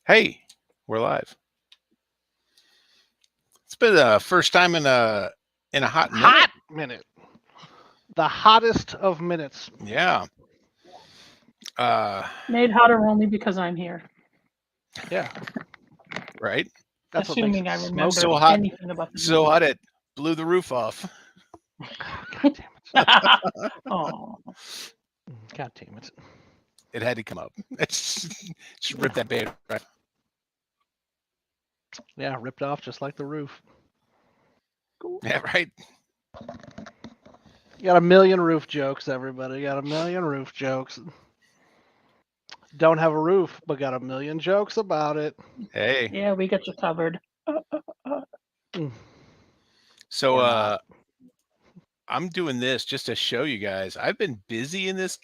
Hey, we're live. It's been the first time in a hot minute. Hot minute. The hottest of minutes. Yeah. Made hotter only because I'm here. Yeah, Right. that's what makes Assuming it I smoky. remember So hot. anything about the So hot it blew the roof off. God damn it. Oh, God damn it. It had to come up. It's just rip that bait right. Yeah, ripped off just like the roof. Yeah, right. You got a million roof jokes, everybody. You got a million roof jokes. Don't have a roof, but got a million jokes about it. Hey. yeah, we got you covered. So Or not. I'm doing this just to show you guys. I've been busy in this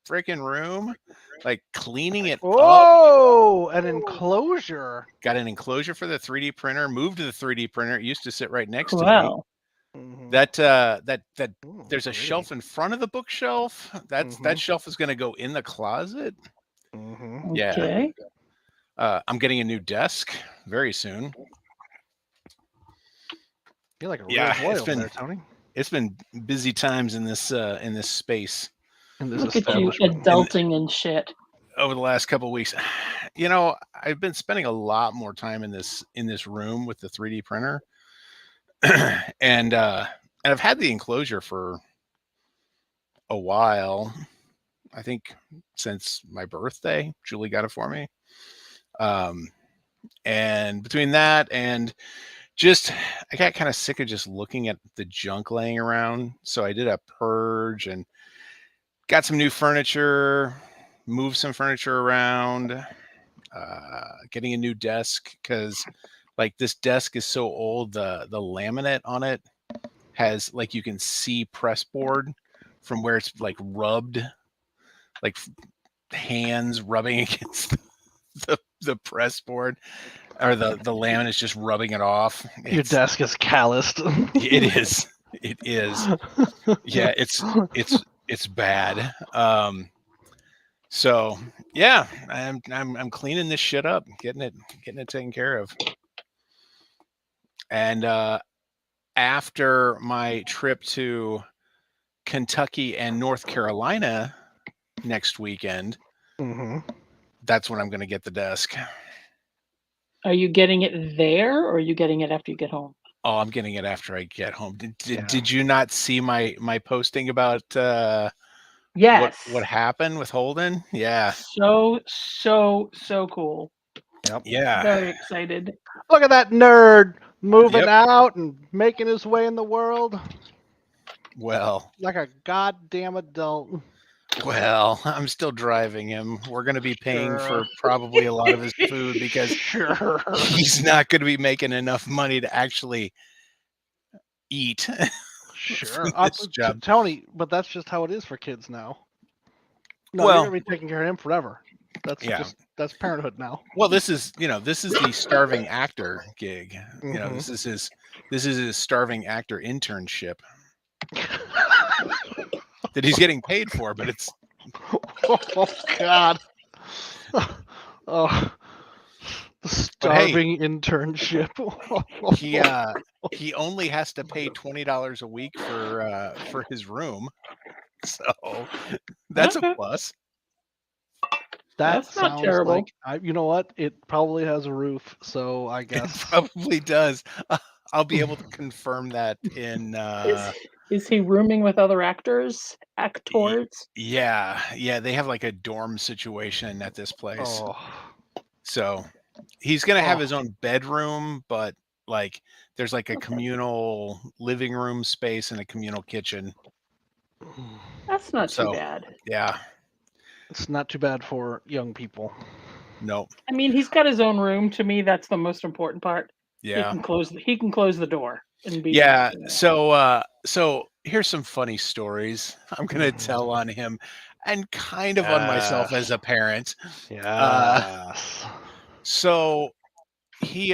freaking room, like cleaning it up. Oh, an enclosure. Got an enclosure for the 3D printer. Moved to the 3D printer. It used to sit right next to me. Well, Mhm. That Ooh, there's a pretty. shelf in front of the bookshelf. That shelf is going to go in the closet. Mhm. Yeah. okay. I'm getting a new desk very soon. You're like a Yeah, real boy it's over been there, Tony. it's been busy times in this space In this Look at you establishment. adulting and shit. over the last couple of weeks. You know, I've been spending a lot more time in this room with the 3D printer, and I've had the enclosure for a while. I think since my birthday, Julie got it for me. And between that and just, I got kind of sick of just looking at the junk laying around. So I did a purge and got some new furniture, moved some furniture around, getting a new desk because like this desk is so old, the laminate on it has like you can see press board from where it's like rubbed, like hands rubbing against the press board, or the laminate is just rubbing it off. Your desk is calloused. It is. It is. Yeah, it's bad. So yeah, I'm cleaning this shit up, getting it taken care of. And after my trip to Kentucky and North Carolina next weekend, Mhm. that's when I'm going to get the desk. Are you getting it there or are you getting it after you get home? Oh, I'm getting it after I get home. Yeah. Did you not see my posting about Yes. what happened with Holden? Yeah. So cool. Yep. Yeah. Very excited. Look at that nerd moving Yep. out and making his way in the world Well, like a goddamn adult. I'm still driving him. We're going to be paying for Sure. probably a lot of his food because Sure. he's not going to be making enough money to actually eat. Sure. This job. Tony, but that's just how it is for kids now. No, Well, you're gonna be taking care of him forever. Yeah. That's parenthood now. Well, this is the starving actor gig. You know, Mhm. this is his starving actor internship that he's getting paid for, but it's Oh God. Oh, the starving internship. he only has to pay $20 a week for his room, so that's Okay. a plus. That That's not sounds terrible. like you know what? It probably has a roof, so I It guess. probably does. I'll be able to confirm that in Is he rooming with other actors? Actors? yeah, they have like a dorm situation at this place. Oh. So he's gonna have Oh. his own bedroom, but like there's like a Okay. communal living room space and a communal kitchen. That's not So too bad. yeah, It's not too bad for young people. no, I mean, he's got his own room. To me, that's the most important part. yeah, He can close the door and be yeah. you know. So here's some funny stories I'm gonna tell on him, and kind of on myself as a parent. Yes. So he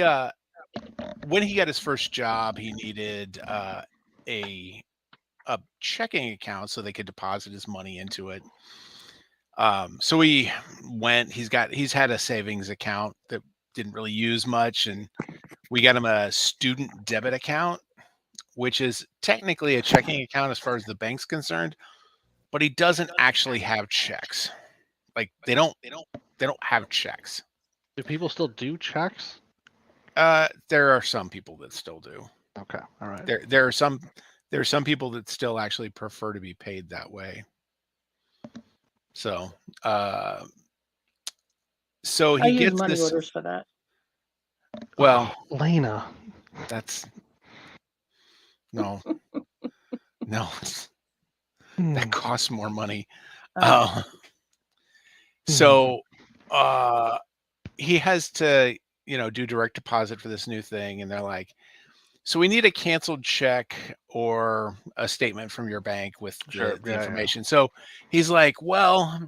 when he got his first job, he needed a checking account so they could deposit his money into it. So we went. He's had a savings account that didn't really use much, and we got him a student debit account, which is technically a checking account as far as the bank's concerned, but he doesn't actually have checks. Like they don't have checks. Do people still do checks? There are some people that still do. Okay, all right. There are some people that still actually prefer to be paid that way. So so I he use gets money this. orders for that. Well, Lena. that's no, no, Hmm. that costs more money. Uh, So he has to, do direct deposit for this new thing, and they're like, so we need a canceled check or a statement from your bank with Sure, the yeah. information. So he's like, well,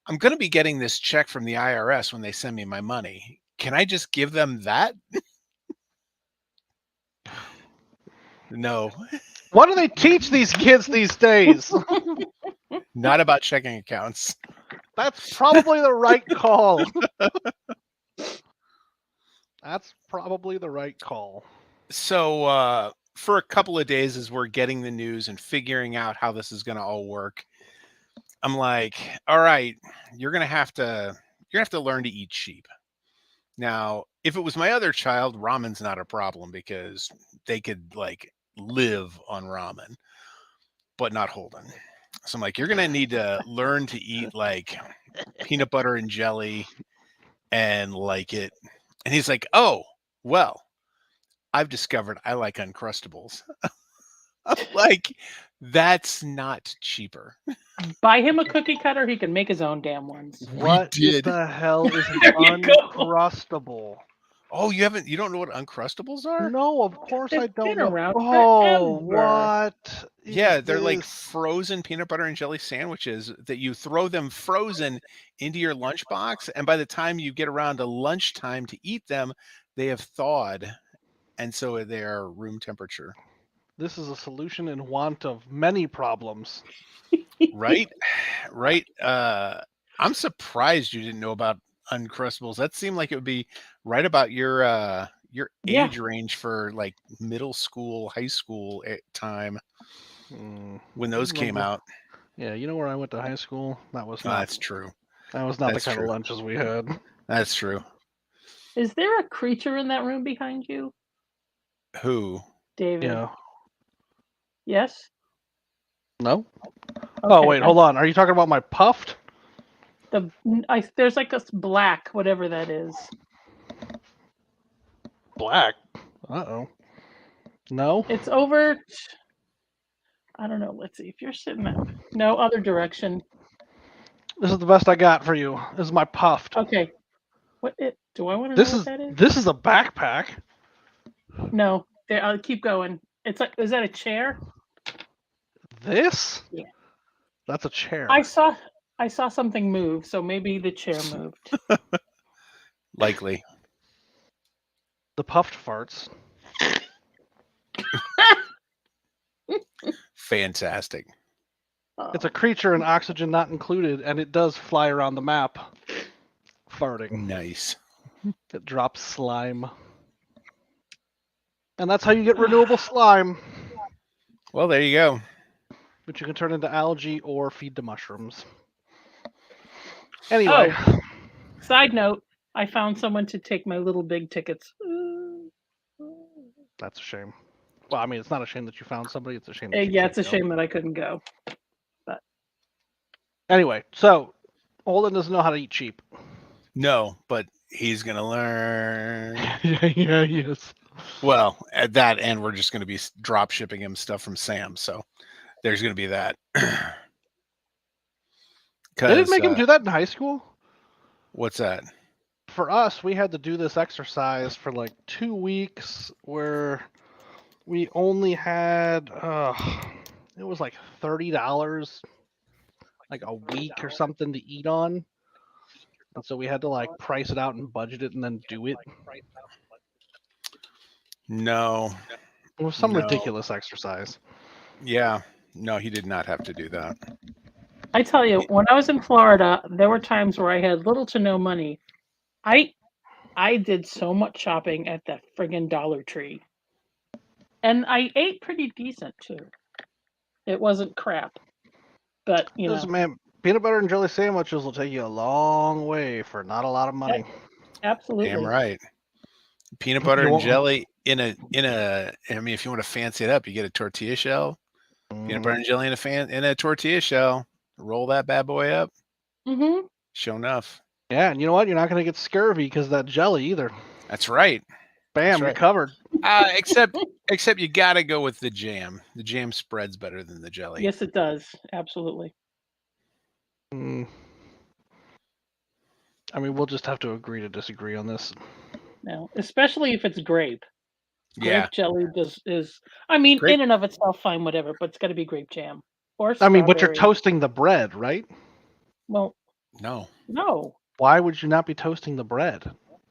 I'm going to be getting this check from the IRS when they send me my money. Can I just give them that? No, What do they teach these kids these days? not about checking accounts. That's probably the right call. That's probably the right call. So for a couple of days, as we're getting the news and figuring out how this is going to all work, I'm like, all right, you're gonna have to learn to eat sheep. Now, if it was my other child, ramen's not a problem because they could like live on ramen, but not Holden. So I'm like, you're gonna need to learn to eat like peanut butter and jelly and like it. And he's like, oh, well, I've discovered I like Uncrustables. I'm like, that's not cheaper. buy him a cookie cutter. He can make his own damn ones. What did. the hell is an There you go. Uncrustable? Oh, you don't know what Uncrustables are? No, of course I They've don't been know. around Oh, forever. what? Yeah, is they're like this? frozen peanut butter and jelly sandwiches that you throw them frozen into your lunchbox, and by the time you get around to lunchtime to eat them, they have thawed, and so they are room temperature. This is a solution in want of many problems. Right? Right? I'm surprised you didn't know about Uncrustables. That seemed like it would be right about your Yeah. age range for like middle school, high school time when those came Remember- out. Yeah, you know where I went to high school? That was Oh, not. that's true. That was not that's the kind true. of lunches we had. That's true. Is there a creature in that room behind you, Who? David? Yeah. Yes. No. Okay, Oh wait, hold on. Are you talking about my puffed? There's like this black, whatever that is. Black. Uh-oh. No. It's over. I don't know. Let's see. If you're sitting up, no other direction. This is the best I got for you. This is my puffed. Okay. Do I want to know This what is that is? this is a backpack. No. There. I'll keep going. It's like. Is that a chair? This? Yeah. That's a chair. I saw something move, so maybe the chair moved. Likely. The puffed farts. Fantastic. It's a creature and oxygen not included, and it does fly around the map. Farting. Nice. It drops slime. And that's how you get renewable slime, Well, there you go. which you can turn into algae or feed to mushrooms. Anyway, Side note: I found someone to take my little big tickets. that's a shame. Well, I mean, it's not a shame that you found somebody. It's a shame. That you Yeah, can't it's a go. shame that I couldn't go. Anyway, so Olin doesn't know how to eat sheep. No, but he's gonna learn. yeah, yes. Well, at that end, we're just gonna be drop shipping him stuff from Sam. So there's gonna be that. They didn't make him do that in high school. What's that? For us, we had to do this exercise for like 2 weeks where we only had it was like $30 like a week or something to eat on. And so we had to like price it out and budget it and then do it. No. It was some No. ridiculous exercise. Yeah. No, he did not have to do that. I tell you, when I was in Florida, there were times where I had little to no money. I I did so much shopping at that friggin' Dollar Tree. And I ate pretty decent too. It wasn't crap. But, Listen, man, peanut butter and jelly sandwiches will take you a long way for not a lot of money. absolutely. Damn right. Peanut butter You and won't- jelly in a. I mean, if you want to fancy it up, you get a tortilla shell. Peanut butter and jelly in a tortilla shell. Roll that bad boy up. Mm-hmm. Sure enough. Yeah, and you know what? You're not going to get scurvy because of that jelly either. That's right. Bam, you're right. covered. Except you got to go with the jam. The jam spreads better than the jelly. Yes, it does. Absolutely. Mm. I mean, we'll just have to agree to disagree on this. No, especially if it's grape. Yeah. Grape jelly is. I mean, Grape- in and of itself, fine, whatever. But it's got to be grape jam or I strawberry. mean, but you're toasting the bread, right? Well, No. no, Why would you not be toasting the bread?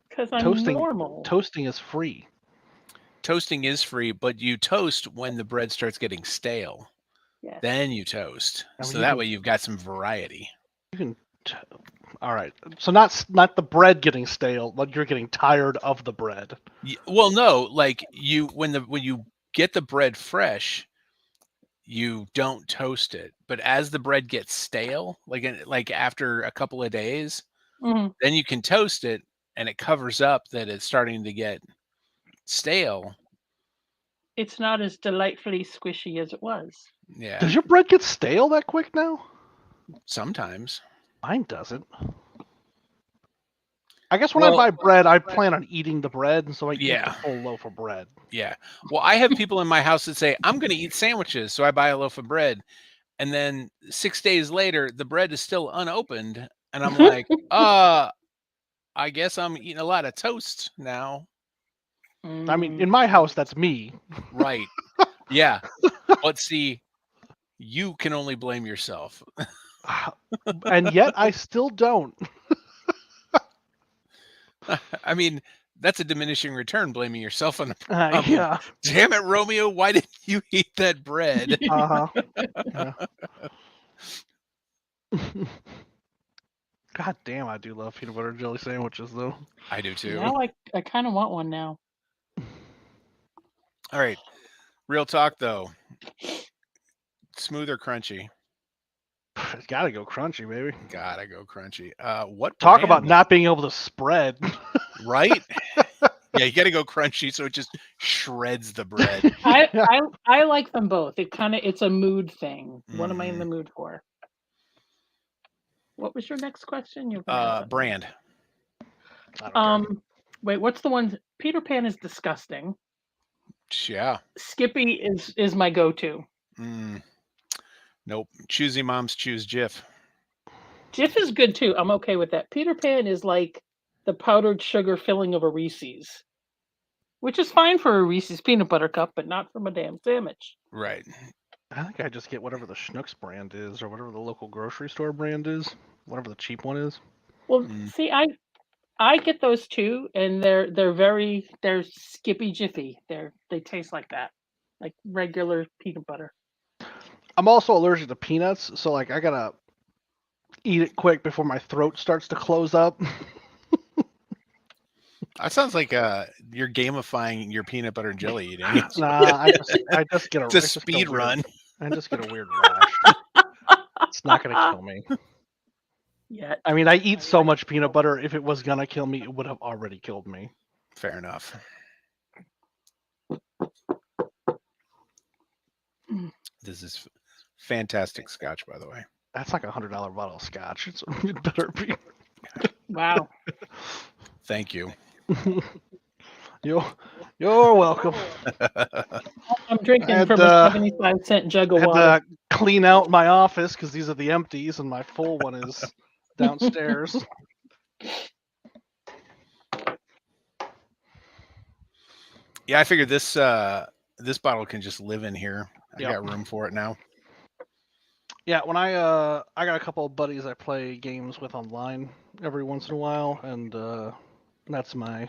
because I'm Toasting- normal. Toasting is free. Toasting is free, but you toast when the bread starts getting stale. Yes. Then you toast. I mean, So you that can- way you've got some variety. You can. All right. So not the bread getting stale, but you're getting tired of the bread. Well, no, like when you get the bread fresh, you don't toast it. But as the bread gets stale, like after a couple of days, Mhm. then you can toast it and it covers up that it's starting to get stale. It's not as delightfully squishy as it was. Yeah. Does your bread get stale that quick now? Sometimes. Mine doesn't. I guess when I buy bread, I plan on eating the bread, and so I eat Yeah. the full loaf of bread. Yeah. Well, I have people in my house that say, I'm going to eat sandwiches. So I buy a loaf of bread. And then 6 days later, the bread is still unopened. And I'm like, I guess I'm eating a lot of toast now. I mean, in my house, that's me. Right. Yeah. But see, you can only blame yourself. And yet I still don't. I mean, that's a diminishing return, blaming yourself on the problem. Yeah. Damn it, Romeo, why didn't you eat that bread? Uh-huh. Yeah. God damn, I do love peanut butter and jelly sandwiches, though. I do too. Now I kind of want one now. All right. Real talk, though. Smooth or crunchy? It's gotta go crunchy, baby. Gotta go crunchy. What Talk brand, about not being able to spread. right? Yeah, you gotta go crunchy so it just shreds the bread. I like them both. It's a mood thing. What am I in the mood for? What was your next question? You're gonna ask something. Brand. I don't care. Wait, what's the one? Peter Pan is disgusting. Yeah. Skippy is my go-to. Nope. Choosy moms choose Jif. Jif is good too. I'm okay with that. Peter Pan is like the powdered sugar filling of a Reese's, which is fine for a Reese's peanut butter cup, but not from a damn sandwich. Right. I think I just get whatever the Schnucks brand is, or whatever the local grocery store brand is, whatever the cheap one is. Well, see, I get those too, and they're Skippy Jiffy. They taste like that, like regular peanut butter. I'm also allergic to peanuts, so like I gotta eat it quick before my throat starts to close up. That sounds like you're gamifying your peanut butter and jelly eating. Nah, I just get a It's a speed run. I just get a weird rash. It's not gonna kill me. Yeah. I mean, I eat so much peanut butter. If it was gonna kill me, it would have already killed me. Fair enough. This is fantastic scotch, by the way. That's like $100 bottle of scotch. It better be. Wow. Thank you. You're welcome. I'm drinking And, from a 75-cent jug I of had water. to clean out my office because these are the empties, and my full one is downstairs. Yeah, I figured this bottle can just live in here. I Yep. got room for it now. Yeah, when I got a couple of buddies I play games with online every once in a while, and that's my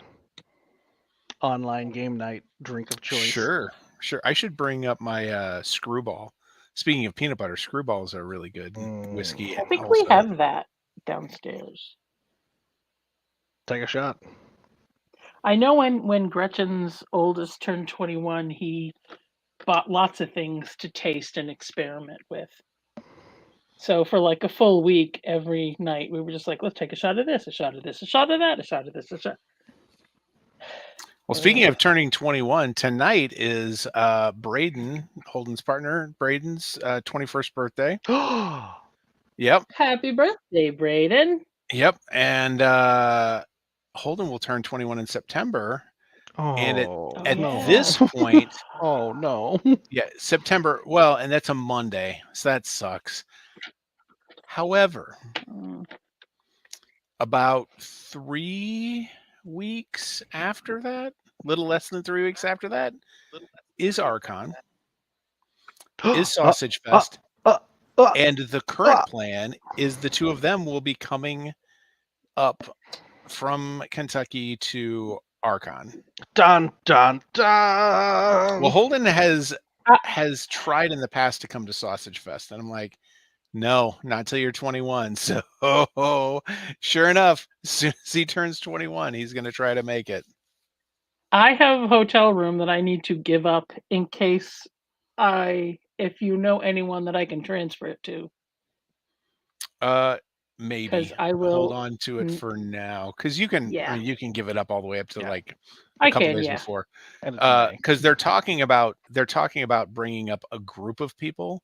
online game night drink of choice. Sure. I should bring up my Screwball. Speaking of peanut butter, Screwballs are really good whiskey. I think we have that downstairs. Take a shot. I know when Gretchen's oldest turned 21, he bought lots of things to taste and experiment with. So for like a full week, every night we were just like, let's take a shot of this, a shot of this, a shot of that, a shot of this, a shot. Well, speaking of turning 21, tonight is Braden, Holden's partner, Braden's 21st birthday. Yep. Happy birthday, Braden. Yep. And Holden will turn 21 in September. And at no. this point, Oh no. yeah, September. Well, and that's a Monday, so that sucks. However, about 3 weeks after that, little less than 3 weeks after that, is Archon, is Sausage Fest, and the current plan is the two of them will be coming up from Kentucky to Archon. Dun dun dun. Well, Holden has tried in the past to come to Sausage Fest, and I'm like, no, not till you're 21. So, sure enough, as soon as he turns 21, he's going to try to make it. I have a hotel room that I need to give up in case if you know anyone that I can transfer it to. Maybe 'Cause I will hold on to it for now, because you can. Yeah. I mean, you can give it up all the way up to like I a couple can, days yeah. before. And it's May. Because they're talking about bringing up a group of people.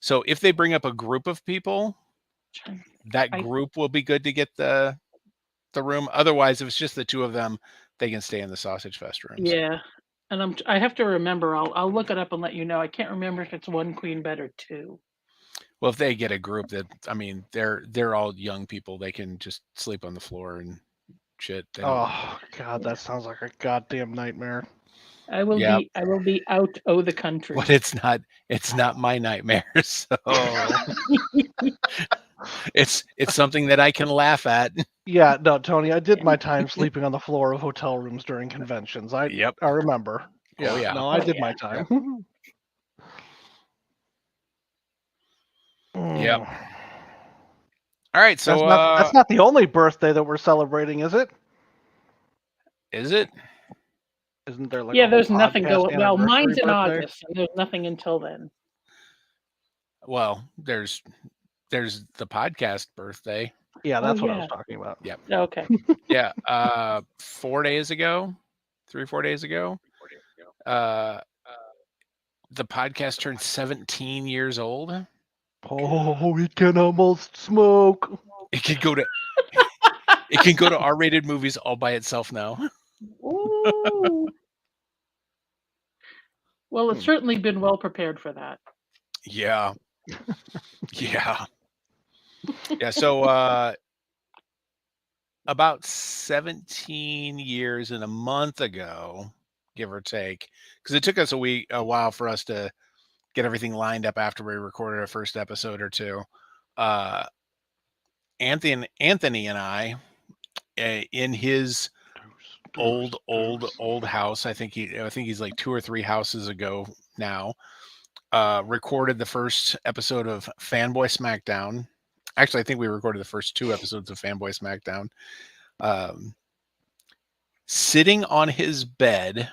So if they bring up a group of people, that group will be good to get the room. Otherwise, if it's just the two of them, they can stay in the Sausage Fest rooms. Yeah. And I have to remember, I'll look it up and let you know. I can't remember if it's one queen bed or two. Well, if they get a group that, I mean, they're all young people, they can just sleep on the floor and shit. Oh God, that sounds like a goddamn nightmare. I will be out of the country. But it's not my nightmare. So it's something that I can laugh at. Yeah, no, Tony, I did my time sleeping on the floor of hotel rooms during conventions. I remember. Yeah, Oh, yeah. No, I did my time. Yep. All right, so that's not the only birthday that we're celebrating, is it? Is it? Isn't there like there's nothing going. Well, anniversary mine's in birthday? August, and there's nothing until then. Well, there's the podcast birthday. Yeah, that's what I was talking about. Yep. Okay. Yeah. 4 days ago, 3-4 days ago, the podcast turned 17 years old. Oh, it can almost smoke. It can go to R-rated movies all by itself now. Ooh. Well, it's certainly been well prepared for that. Yeah. Yeah. Yeah. So about 17 years and a month ago, give or take, because it took us a while for us to get everything lined up after we recorded our first episode or two. Anthony and I, in his old house, I think he's like 2 or 3 houses ago now, recorded the first episode of Fanboy Smackdown. Actually, I think we recorded the first 2 episodes of Fanboy Smackdown. Sitting on his bed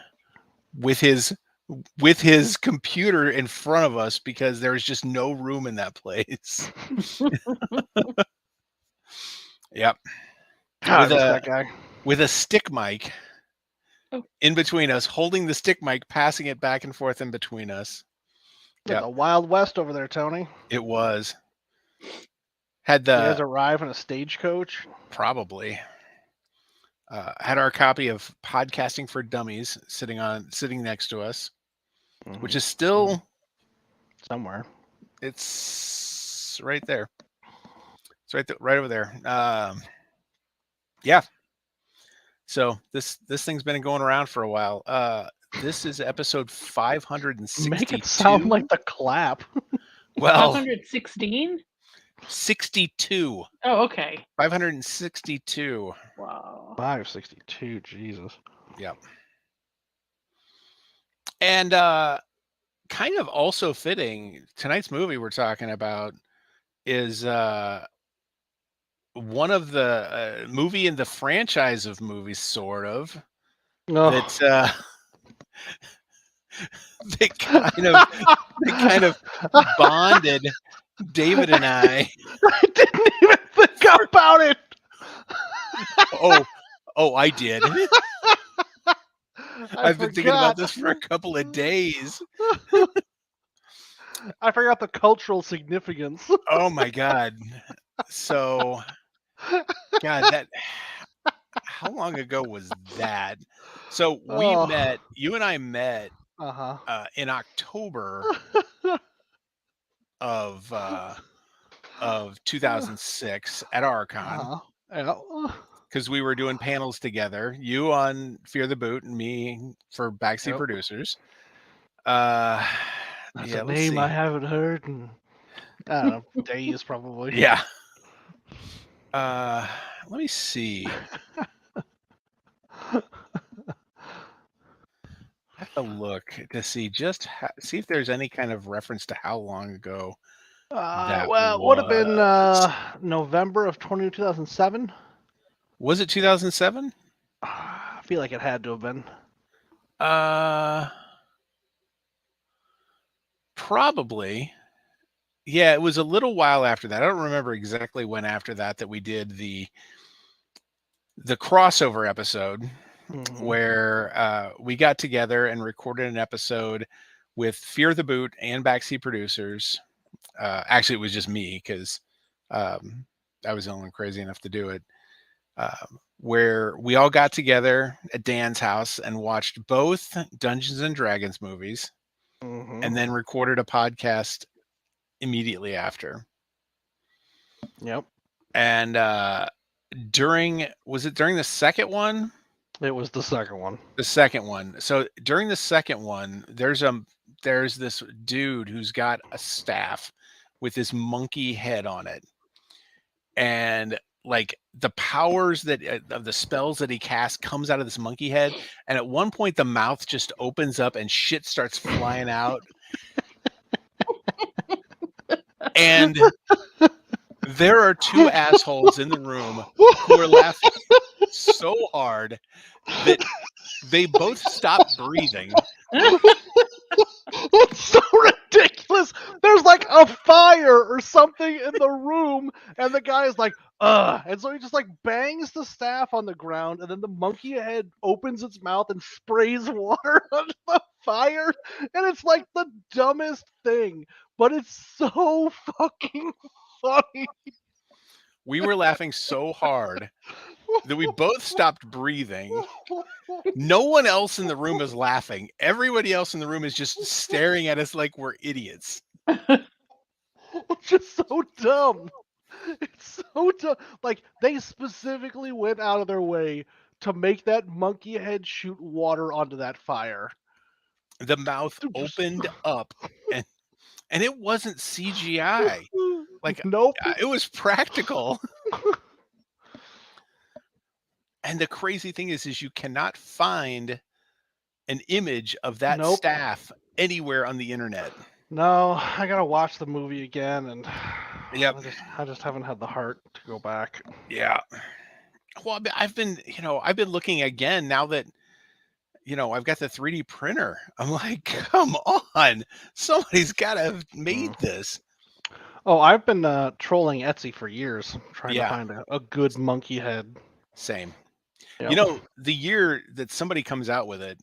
with his computer in front of us because there's just no room in that place. Yep. That guy. With a stick mic in between us, holding the stick mic, passing it back and forth in between us. Yeah, the Wild West over there, Tony. It was. You guys arrive in a stagecoach? Probably. Had our copy of Podcasting for Dummies sitting next to us, which is still somewhere. It's right there. It's right over there. Yeah. So this thing's been going around for a while. This is episode 562. Make it sound like the clap. Well, 516? 62. Oh, okay. 562. Wow. 562, Jesus. Yep. And kind of also fitting, tonight's movie we're talking about is one of the movie in the franchise of movies, sort of. that that kind of bonded David and I. I didn't even think about it. Oh, I did. I've been thinking about this for a couple of days. I forgot the cultural significance. Oh my God. So, God, how long ago was that? So you and I met Uh-huh. in October of 2006 at Archon, Uh-huh. Yeah. because we were doing panels together. You on Fear the Boot and me for Backseat Yep. Producers. That's Yeah, a let's name I see. haven't heard in, I don't know, days probably. Yeah. Let me see. I have to look to see see if there's any kind of reference to how long ago that Well, it would have been was. November of 2007. Was it 2007? I feel like it had to have been. Probably. Yeah, it was a little while after that. I don't remember exactly when after that we did the crossover episode where we got together and recorded an episode with Fear the Boot and Backseat Producers. Actually, it was just me because I was the only one crazy enough to do it. Where we all got together at Dan's house and watched both Dungeons and Dragons movies, and then recorded a podcast immediately after. Yep. And was it during the second one? It was the second one. The second one. So during the second one, there's this dude who's got a staff with this monkey head on it, and like the powers that of the spells that he casts comes out of this monkey head, and at one point the mouth just opens up and shit starts flying out. And there are two assholes in the room who are laughing so hard that they both stop breathing. It's so ridiculous. There's like a fire or something in the room, and the guy is like, ugh. And so he just like bangs the staff on the ground, and then the monkey head opens its mouth and sprays water onto the fire. And it's like the dumbest thing, but it's so fucking funny. We were laughing so hard that we both stopped breathing. No one else in the room is laughing. Everybody else in the room is just staring at us like we're idiots. It's just so dumb. It's so dumb. Like, they specifically went out of their way to make that monkey head shoot water onto that fire. The mouth opened up, and it wasn't CGI. Like, nope. It was practical. And the crazy thing is you cannot find an image of that staff anywhere on the internet. No, I gotta watch the movie again, and Yep. I just haven't had the heart to go back. Yeah. Well, I've been looking again now that I've got the 3D printer. I'm like, come on, somebody's got to have made this. Oh, I've been trolling Etsy for years, trying to find a good monkey head. Same. Yep. The year that somebody comes out with it,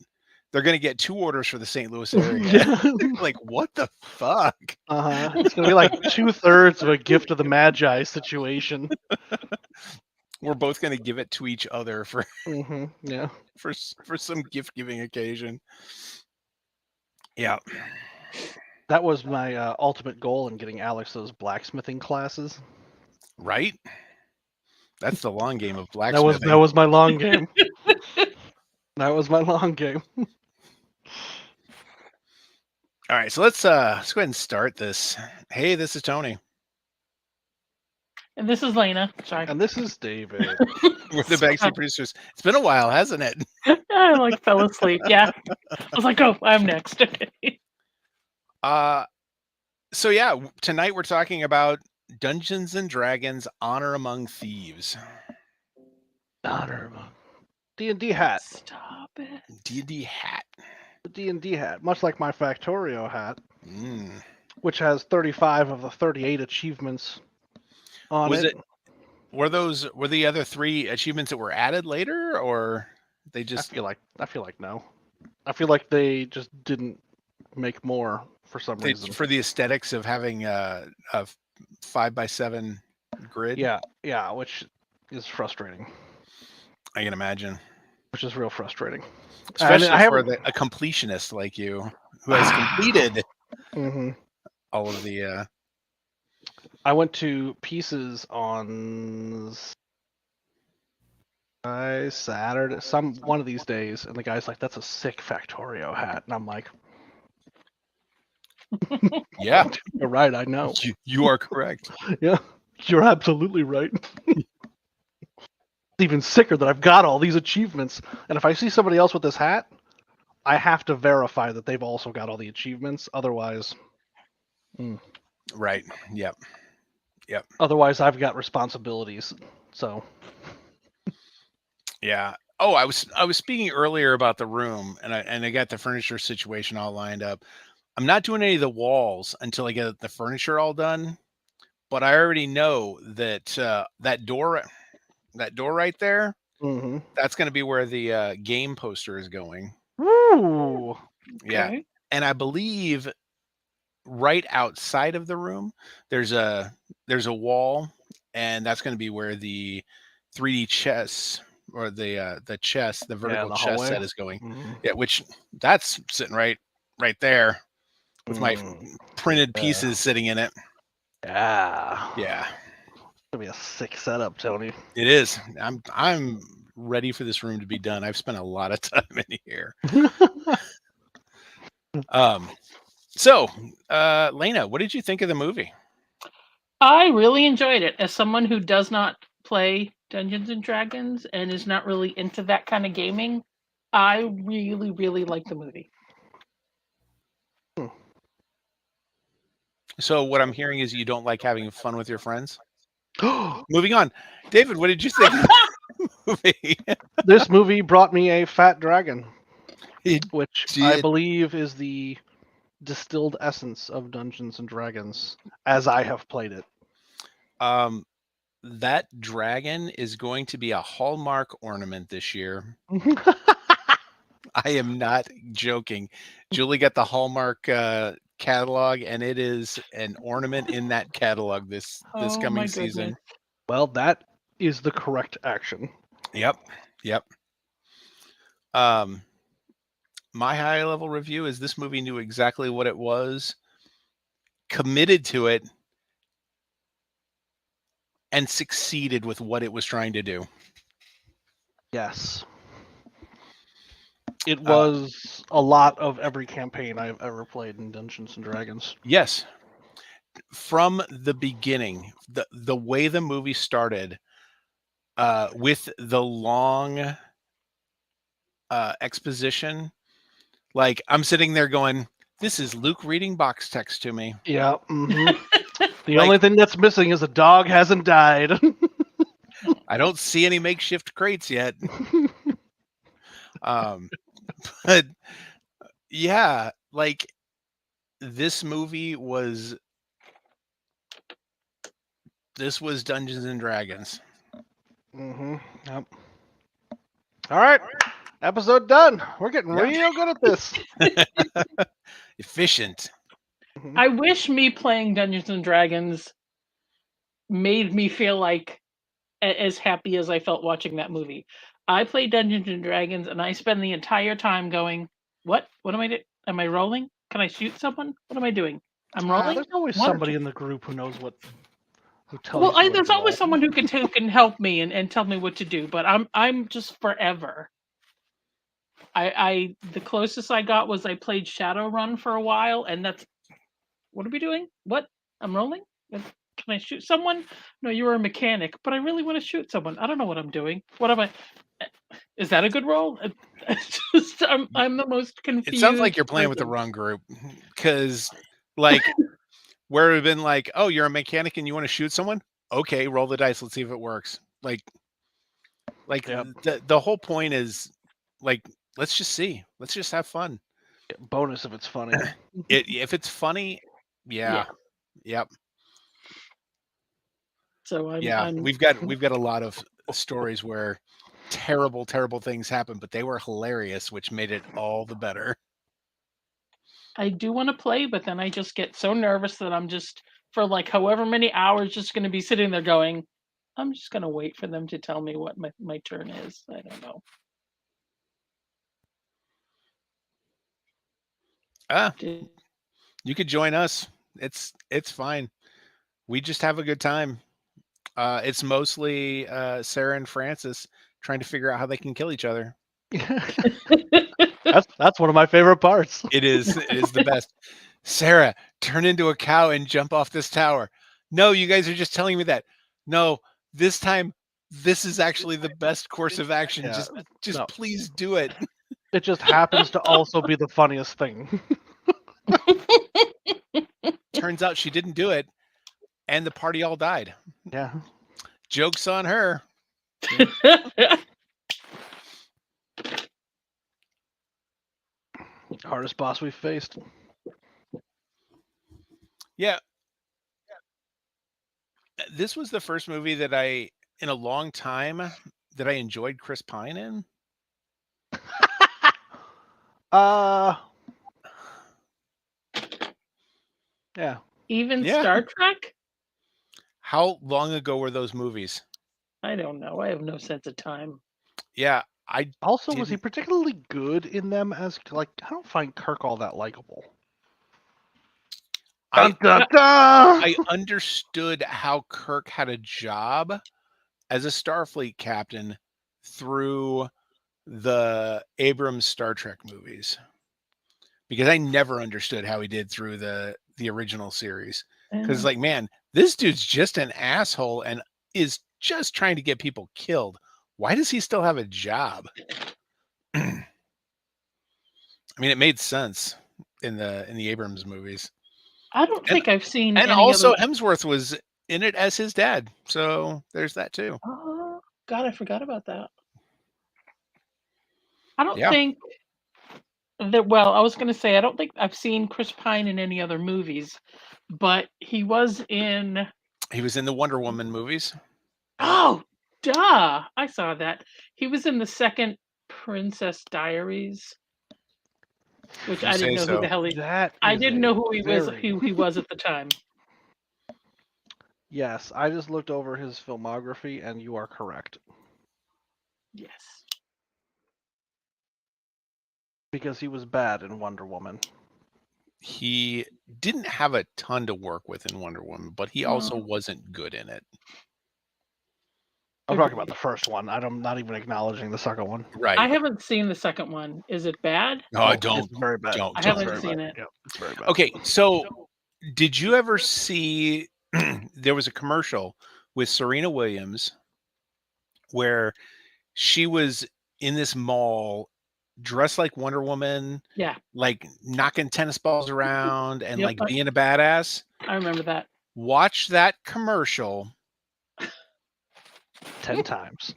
they're going to get 2 orders for the St. Louis area. Like, what the fuck? It's going to be like 2/3 of a gift of the Magi situation. We're both going to give it to each other for yeah, for some gift giving occasion. Yeah, that was my ultimate goal in getting Alex those blacksmithing classes. Right. That's the long game of blacksmithing. That was my long game. That was my long game. All right, so let's go ahead and start this. Hey, this is Tony. And this is Lena. Sorry. And this is David. We're the Backseat Producers. It's been a while, hasn't it? I fell asleep. Yeah. I was like, oh, I'm next. Okay. So yeah, tonight we're talking about Dungeons and Dragons: Honor Among Thieves. Honor Among D&D hat. Stop it. D&D hat. The D&D hat, much like my Factorio hat, Mm. which has 35 of the 38 achievements on Was it. were the other 3 achievements that were added later, or they I just feel like no. I feel like they just didn't make more for some reason. for the aesthetics of having a 5x7 grid? Yeah, which is frustrating. I can imagine, Which is real frustrating. especially I for haven't. a completionist like you who has completed Mhm. all of the. I went to Pieces on Saturday, one of these days, and the guy's like, "That's a sick Factorio hat," and I'm like, Yeah, "You're right, I know. you are correct. Yeah, you're absolutely right." It's even sicker that I've got all these achievements, and if I see somebody else with this hat, I have to verify that they've also got all the achievements. Otherwise, Right. Yep. I've got responsibilities. So Yeah. Oh, I was speaking earlier about the room, and I got the furniture situation all lined up. I'm not doing any of the walls until I get the furniture all done, but I already know that that door right there, mhm. that's going to be where the game poster is going. Woo! Yeah, Okay. and I believe right outside of the room there's a wall, and that's going to be where the 3D chess, or the chess, the Yeah, vertical the chess hallway. set is going. Mhm. Yeah, which that's sitting right there with my Mm, printed yeah. pieces sitting in it. Yeah. Yeah, It's gonna be a sick setup, Tony. it is. I'm ready for this room to be done. I've spent a lot of time in here. Um, so, Lena, what did you think of the movie? I really enjoyed it. As someone who does not play Dungeons and Dragons and is not really into that kind of gaming, I really, really like the movie. So, what I'm hearing is you don't like having fun with your friends. Moving on, David, what did you think of the movie? This movie brought me a fat dragon, It which I did. believe is the distilled essence of Dungeons and Dragons as I have played it. That dragon is going to be a Hallmark ornament this year. I am not joking. Julie got the Hallmark catalog, and it is an ornament in that catalog this Oh coming my goodness. season. Well, that is the correct action. Yep. Yep. Um, my high level review is this movie knew exactly what it was, committed to it, and succeeded with what it was trying to do. Yes. It was a lot of every campaign I've ever played in Dungeons and Dragons. Yes. From the beginning, the way the movie started, with the long exposition, like I'm sitting there going, "This is Luke reading box text to me." Yeah. The Like, only thing that's missing is the dog hasn't died. I don't see any makeshift crates yet. Um, but yeah, like this movie was Dungeons and Dragons. Yep. All right. Episode done. We're getting Yeah. real good at this. Efficient. I wish me playing Dungeons and Dragons made me feel like as happy as I felt watching that movie. I play Dungeons and Dragons and I spend the entire time going, "What? What am I doing? Am I rolling? Can I shoot someone? What am I doing? I'm rolling." There's always One or somebody two. in the group who knows who tells Well, you what there's to always roll. someone who can help me and tell me what to do. But I'm just forever. I the closest I got was I played Shadowrun for a while, and that's what are we doing? What? I'm rolling. Can I shoot someone? No, you were a mechanic, but I really want to shoot someone. I don't know what I'm doing. What am I? Is that a good roll? I'm the most It sounds like confused you're playing with the person. wrong group, because, like, where it would have been like, "Oh, you're a mechanic and you want to shoot someone? Okay, roll the dice. Let's see if it works." Like Like Yep. the whole point is like let's just see. Let's just have fun. Bonus if it's funny. If it's funny, yeah. Yep. So Yeah. I'm We've got a lot of stories where terrible, terrible things happen, but they were hilarious, which made it all the better. I do want to play, but then I just get so nervous that I'm just for like however many hours just going to be sitting there going, I'm just going to wait for them to tell me what my turn is. I don't know. Ah, Did- you could join us. It's fine. We just have a good time. It's mostly Sarah and Francis trying to figure out how they can kill each other. That's one of my favorite parts. It is the best. Sarah, turn into a cow and jump off this tower. No, you guys are just telling me that. No, this time this is actually the best course of action. Yeah, Just no. please do it. It just happens to also be the funniest thing. Turns out she didn't do it, and the party all died. Yeah. Joke's on her. Hardest boss we've faced. Yeah. This was the first movie that in a long time, that I enjoyed Chris Pine in. Uh yeah. Even Yeah. Star Trek? How long ago were those movies? I don't know. I have no sense of time. Yeah, Also, was he didn't- particularly good in them as like I don't find Kirk all that likable. I Dun, dun. I understood how Kirk had a job as a Starfleet captain through the Abrams Star Trek movies, because I never understood how he did through the original series. Because like, man, this dude's just an asshole and is just trying to get people killed. Why does he still have a job? I mean, it made sense in the Abrams movies. I don't think I've seen And any also other. Hemsworth was in it as his dad. So there's that too. Oh, God, I forgot about that. I don't Yeah. think that. Well, I was going to say I don't think I've seen Chris Pine in any other movies, but he was in. He was in the Wonder Woman movies. Oh, duh! I saw that. He was in the second Princess Diaries, which You I didn't say know who so. the hell he. That I is didn't a know who he was. very- Who he was at the time. Yes, I just looked over his filmography, and you are correct. Yes. Because he was bad in Wonder Woman. He didn't have a ton to work with in Wonder Woman, but he also No. wasn't good in it. I'm talking about Agreed. the first one. I'm not even acknowledging the second one. Right. I haven't seen the second one. Is it bad? No, Oh, don't. It's very bad. Don't. I It's haven't very seen bad. it. Yeah, it's very bad. Okay, so did you ever see there was a commercial with Serena Williams where she was in this mall dressed like Wonder Woman, Yeah. like knocking tennis balls around and Yep, like being a badass? I remember that. Watch that commercial 10 times.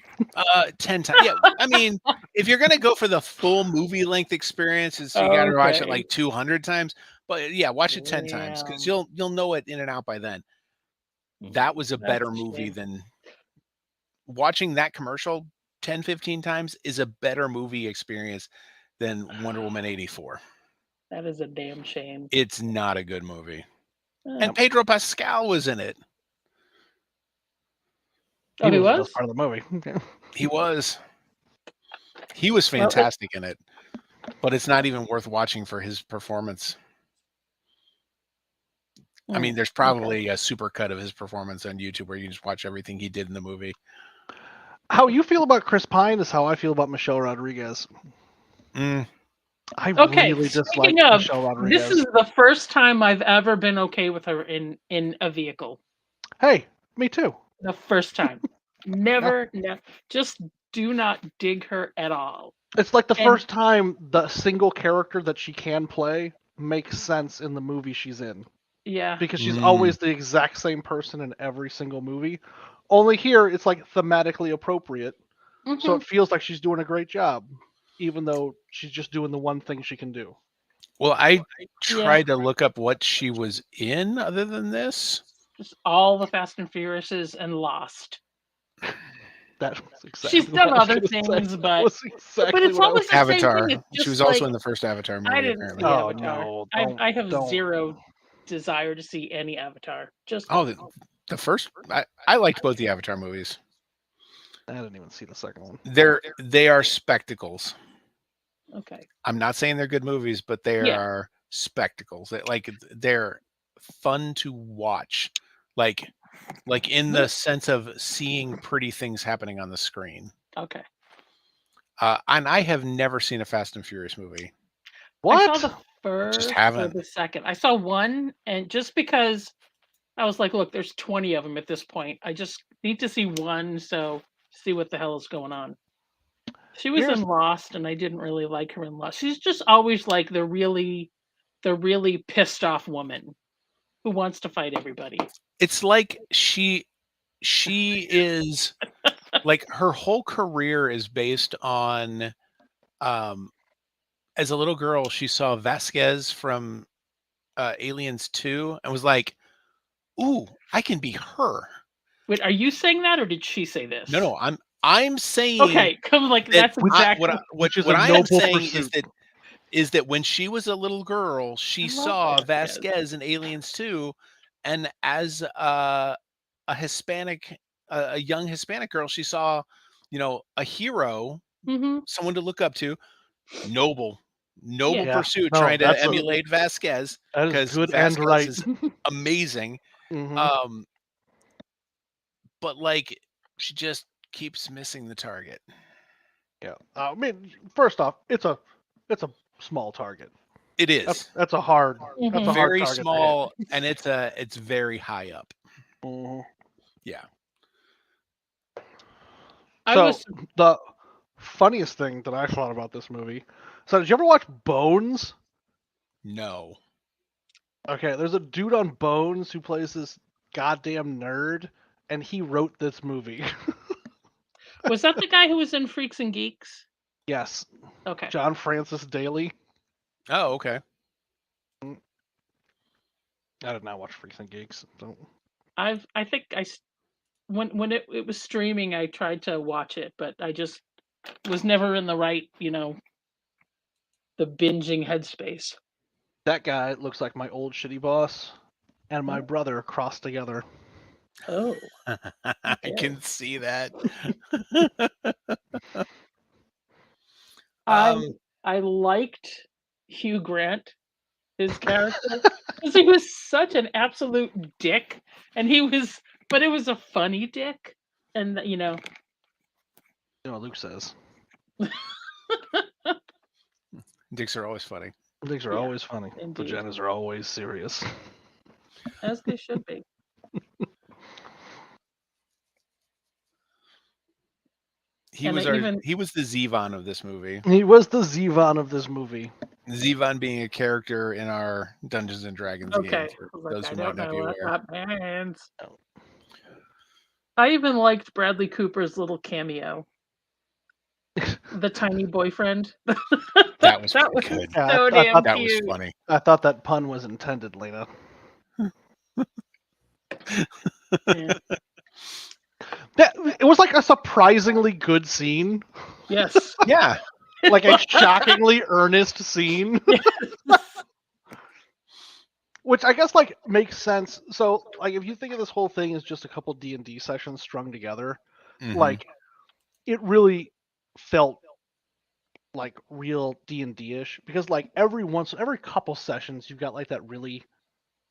10 times. Yeah, I mean, if you're gonna go for the full movie length experience, you got to watch it Okay. like 200 times. But yeah, watch it 10 times because Damn. you'll know it in and out by then. That was a That's better a movie shame. than watching that commercial 10, 15 times is a better movie experience than Wonder Woman 84. That is a damn shame. It's not a good movie. Oh, And Pedro Pascal was in it. he the was? best part of the movie. Okay. He was. He was Well, fantastic in it. But it's not even worth watching for his performance. I mean, there's probably a super cut of his performance on YouTube where you just watch everything he did in the movie. How you feel about Chris Pine is how I feel about Michelle Rodriguez. Mm, I Okay, really dislike speaking of, Michelle Rodriguez. this is the first time I've ever been okay with her in a vehicle. Hey, me too. The first time. Never, just do not dig her at all. It's like the And- first time the single character that she can play makes sense in the movie she's in. Yeah. Because she's Mm. always the exact same person in every single movie. Only here, it's like thematically appropriate. So it feels like she's doing a great job, even though she's just doing the one thing she can do. Well, I Yeah. tried to look up what she was in other than this. Just all the Fast and Furiouses and Lost. That was exactly She's what I done was other gonna say. things, That but was exactly it's what I was. always the same Avatar. thing. It's She just was like also in the first Avatar movie, I didn't apparently. see Oh Avatar. no! I have don't. zero desire to see any Avatar. Just Oh, the first. I liked both the Avatar movies. I didn't even see the second one. They are spectacles. okay. I'm not saying they're good movies, but they Yeah. are spectacles. They're fun to watch. Like in the sense of seeing pretty things happening on the screen. Okay. And I have never seen a Fast and Furious movie. What? I saw the first or haven't. the second. I saw one, and just because I was like, look, there's 20 of them at this point. I just need to see one, so see what the hell is going on. She was Here's- in Lost, and I didn't really like her in Lost. She's just always like the really pissed off woman who wants to fight everybody. It's like she is like her whole career is based on as a little girl she saw Vasquez from Aliens 2 and was like, "Ooh, I can be her." Wait, are you saying that, or did she say this? No, I'm saying Okay, come like that that's exactly which is what a I am noble saying pursuit. is that when she was a little girl, she I love saw Vasquez. Vasquez in Aliens 2, and as a Hispanic, a young Hispanic girl, she saw, a hero, Mm-hmm. someone to look up to, noble Yeah. pursuit, No, trying to that's emulate Vasquez that is because good and Vasquez right. is amazing. Mhm. But like she just keeps missing the target. Yeah. I mean, first off, it's a small target. It is That's a hard Mhm. hard very target small, and it's very high up. to hit. Mhm. Yeah. I So was the funniest thing that I thought about this movie. So did you ever watch Bones? No. Okay, there's a dude on Bones who plays this goddamn nerd, and he wrote this movie. was that the guy who was in Freaks and Geeks? Yes, Okay. John Francis Daly. Oh, okay. I did not watch Freaks and Geeks. So. I think when it was streaming, I tried to watch it, but I just was never in the right, the binging headspace. That guy looks like my old shitty boss and my Oh. brother crossed together. Oh. I Okay. can see that. I um, I liked Hugh Grant, his character, because he was such an absolute dick, and but it was a funny dick, and You know what Luke says. dicks are always funny. Dicks are Yeah, always funny. indeed. Vaginas are always serious. As they should be. He And was I even he was the Zevon of this movie. He was the Zevon of this movie. Zevon being a character in our Dungeons and Dragons game, okay. for I was like, those I who don't might not know be what aware. that means. Oh. I even liked Bradley Cooper's little cameo. The tiny boyfriend. That was that pretty was good. Yeah, so I damn thought That was cute. funny. I thought that pun was intended, Lena. Yeah. It was like a surprisingly good scene. Yes. Yeah. Like a shockingly earnest scene. Which I guess like makes sense. So like if you think of this whole thing as just a couple D&D sessions strung together, Mhm. like it really felt like real D&D-ish because like every couple sessions you've got like that really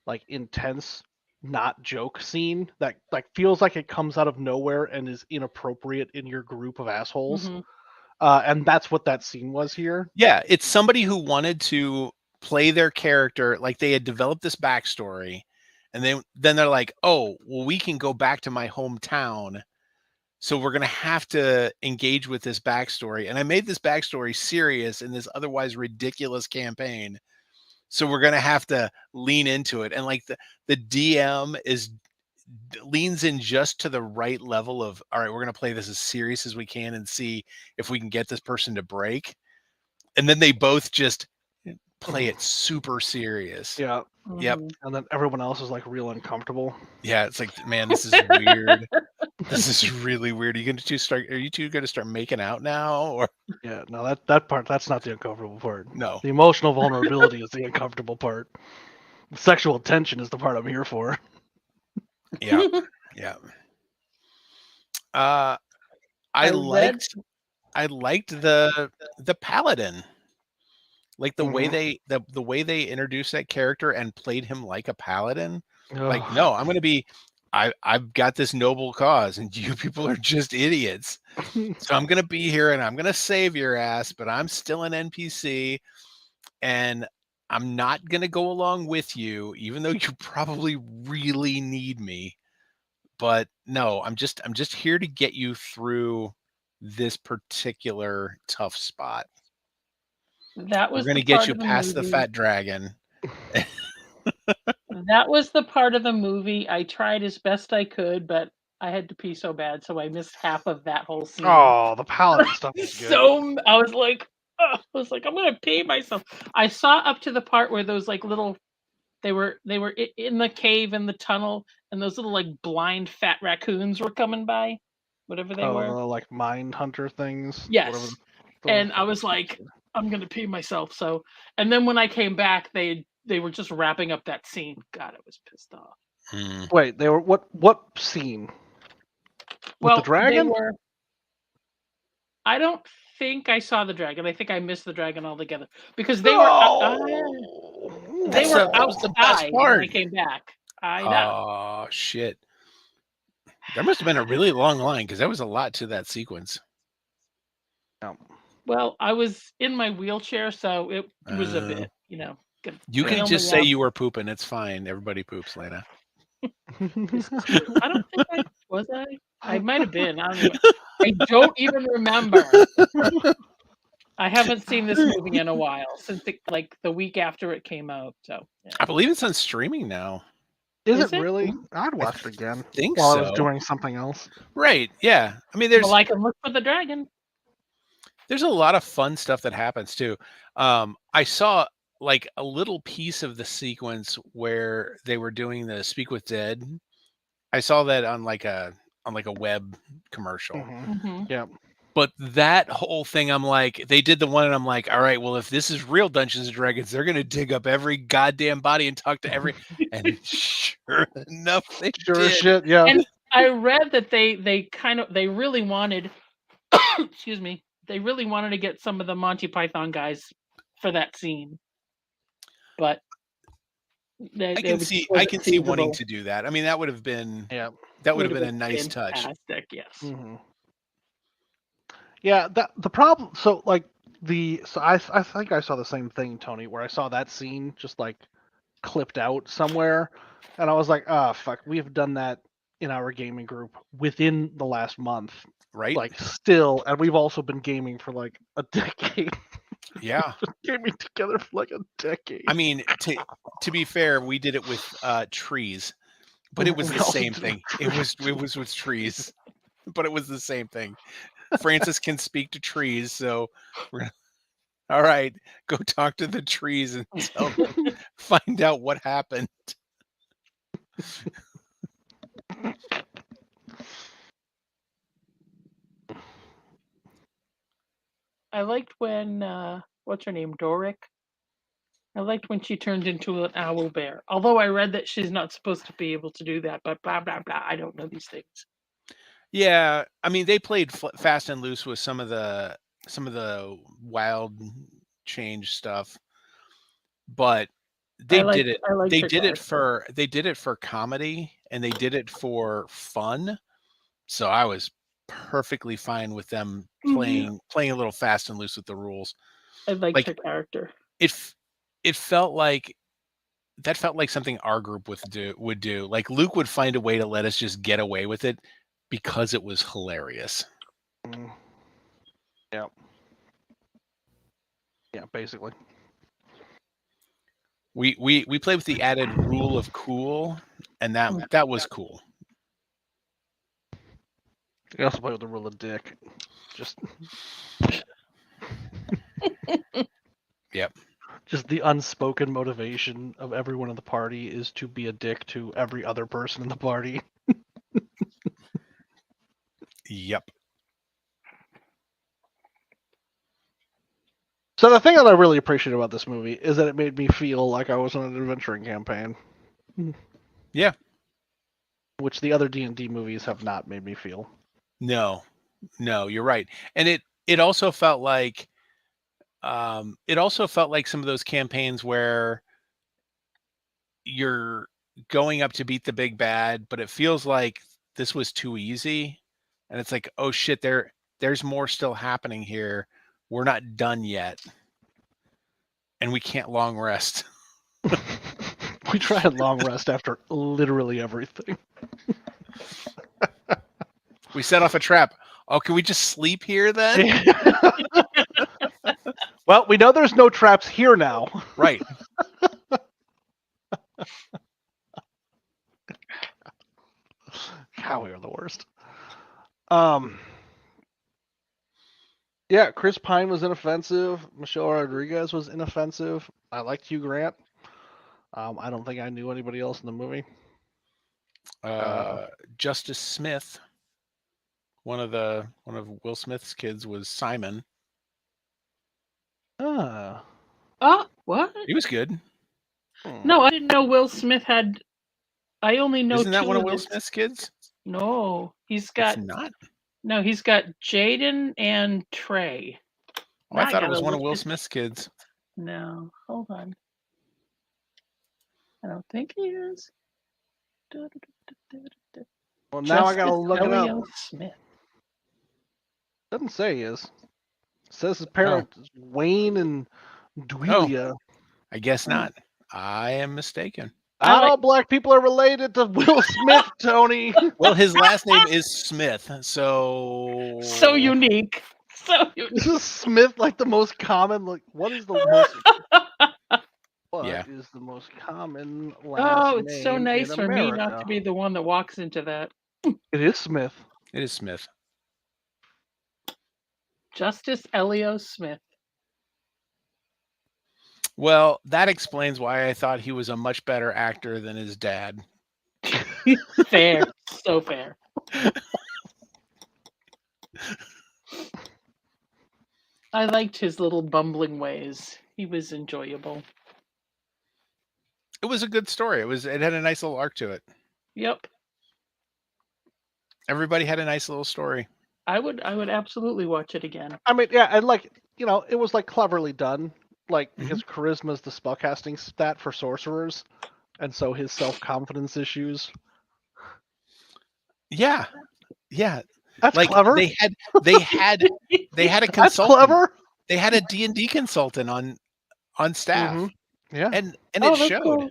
like intense not joke scene that like feels like it comes out of nowhere and is inappropriate in your group of assholes. Mhm. And that's what that scene was here. Yeah, it's somebody who wanted to play their character, like they had developed this backstory, and then they're like, "Oh, well, we can go back to my hometown, so we're gonna have to engage with this backstory." And I made this backstory serious in this otherwise ridiculous campaign, so we're gonna have to lean into it. And like the DM is leans in just to the right level of, all right, we're going to play this as serious as we can and see if we can get this person to break. And then they both just play it super serious. Yeah. Yep. Mhm. And then everyone else is like real uncomfortable. Yeah, it's like, man, this is weird. This is really weird. Are you two going to start making out now, or Yeah, no, that part, that's not the uncomfortable part. no? The emotional vulnerability is the uncomfortable part. The sexual tension is the part I'm here for. Yeah. Yeah. I I read liked the paladin. Like the way Mhm. the way they introduced that character and played him like a paladin. Like, Ugh. no, I'm going to be I've got this noble cause and you people are just idiots. So I'm going to be here and I'm going to save your ass, but I'm still an NPC and I'm not going to go along with you even though you probably really need me. But no, I'm just here to get you through this particular tough spot. that We're was going the to get part you of the past the movie. fat dragon. That was the part of the movie. I tried as best I could, but I had to pee so bad, so I missed half of that whole scene. Oh, the paladin stuff is good. So I was like, ugh, I was like, I'm gonna pee myself. I saw up to the part where those like little, they were in the cave in the tunnel, and those little like blind fat raccoons were coming by, whatever they were. Like mind hunter things. Whatever. Yes, and I was like, I'm gonna pee myself. So, and then when I came back, they were just wrapping up that scene. God, I was pissed off. Hmm. Wait, they were what scene? With the Well, they dragon? were. I don't think I saw the dragon. I think I missed the dragon altogether because they were No! they That's were the best outside when I part. came back. I know. Oh shit! There must have been a really long line because there was a lot to that sequence. No. Well, I was in my wheelchair, so it was a Uh, bit, gonna you can bail just me say out. you were pooping. It's fine. Everybody poops, Lena. This is true. I don't think I was I. I might have been. I don't even remember. I haven't seen this movie in a while since like the week after it came out. So yeah. I believe it's on streaming now. Is Is it it? really? I'd I watch it again think while I was so. doing something else. Right? Yeah. I mean, Well, I can look for the dragon. there's a lot of fun stuff that happens too. I saw like a little piece of the sequence where they were doing the Speak with Dead. I saw that on like a web commercial. Mm-hmm. Yeah. But that whole thing, I'm like, they did the one, and I'm like, all right, well, if this is real Dungeons and Dragons, they're gonna dig up every goddamn body and talk to every. And sure enough, they Sure as did. shit, yeah. And I read that they really wanted, excuse me, they really wanted to get some of the Monty Python guys for that scene, but I it can was, see wasn't wanting feasible. to do that. I mean, that would have been Yeah. Would have a been nice touch. fantastic. Yes. Hmm. Yeah, the problem. So like I think I saw the same thing, Tony, where I saw that scene just like clipped out somewhere, and I was like, ah, fuck, we've done that in our gaming group within the last month, Right? like still, and we've also been gaming for like a decade, Yeah. gaming together for like a decade. I mean, to be fair, we did it with trees, but it was We the also same did thing. It was with trees, but it was the same thing. Francis can speak to trees, so we're gonna, all right, go talk to the trees and tell them, find out what happened. I liked when what's her name, Doric. I liked when she turned into an owl bear. Although I read that she's not supposed to be able to do that, but blah blah blah. I don't know these things. Yeah, I mean, they played fast and loose with some of the wild change stuff, but I they did it. liked her character. They did it for comedy and they did it for fun. So I was perfectly fine with them Mhm. playing a little fast and loose with the rules. I liked Like her character. it felt like that felt like something our group would do. Like Luke would find a way to let us just get away with it because it was hilarious. Mm. Yeah. Yeah, basically. We played with the added rule of cool, and that was cool. You also play with the rule of dick. Just Yep. just the unspoken motivation of everyone in the party is to be a dick to every other person in the party. Yep. So the thing that I really appreciate about this movie is that it made me feel like I was on an adventuring campaign. Yeah. Which the other D&D movies have not made me feel. No, you're right. And it also felt like some of those campaigns where you're going up to beat the big bad, but it feels like this was too easy. And it's like, oh shit, there's more still happening here. We're not done yet. And we can't long rest. We tried long rest after literally everything. We set off a trap. Oh, can we just sleep here then? Well, we know there's no traps here now. Right. God, we are the worst. Yeah, Chris Pine was inoffensive. Michelle Rodriguez was inoffensive. I liked Hugh Grant. I don't think I knew anybody else in the movie. Justice Smith, one of Will Smith's kids, was Simon. Ah. Oh, what? He was good. No, I didn't know Will Smith had. I only know Isn't that two one of of Will his- Smith's kids? No, he's It's got. not. No, he's got Jaden and Trey. Oh, I Now thought it gotta was one of look Will his- Smith's kids. No, hold on. I don't think he is. Well, now I gotta Justice look it up. Elio Smith. Doesn't say he is. It says his parents Wayne and Dwelia. I guess not. I am mistaken. Not all black people are related to Will Smith, Tony. Well, his last name is Smith, so So unique. So unique. Is Smith like the most common? Like, what is the most? What Yeah. is the most common last Oh, name? it's so nice in for me not America? to be the one that walks into that. It is Smith. It is Smith. Justice Elio Smith. Well, that explains why I thought he was a much better actor than his dad. Fair. So fair. I liked his little bumbling ways. He was enjoyable. It was a good story. It had a nice little arc to it. Yep. Everybody had a nice little story. I would absolutely watch it again. I mean, yeah, and like it was like cleverly done. Like because charisma is the spellcasting stat for sorcerers, and so his self-confidence issues. Yeah. That's Like clever. they had a consultant. That's clever. They had a D&D consultant on staff. Mm-hmm. Yeah. And Oh, it that's showed. cool.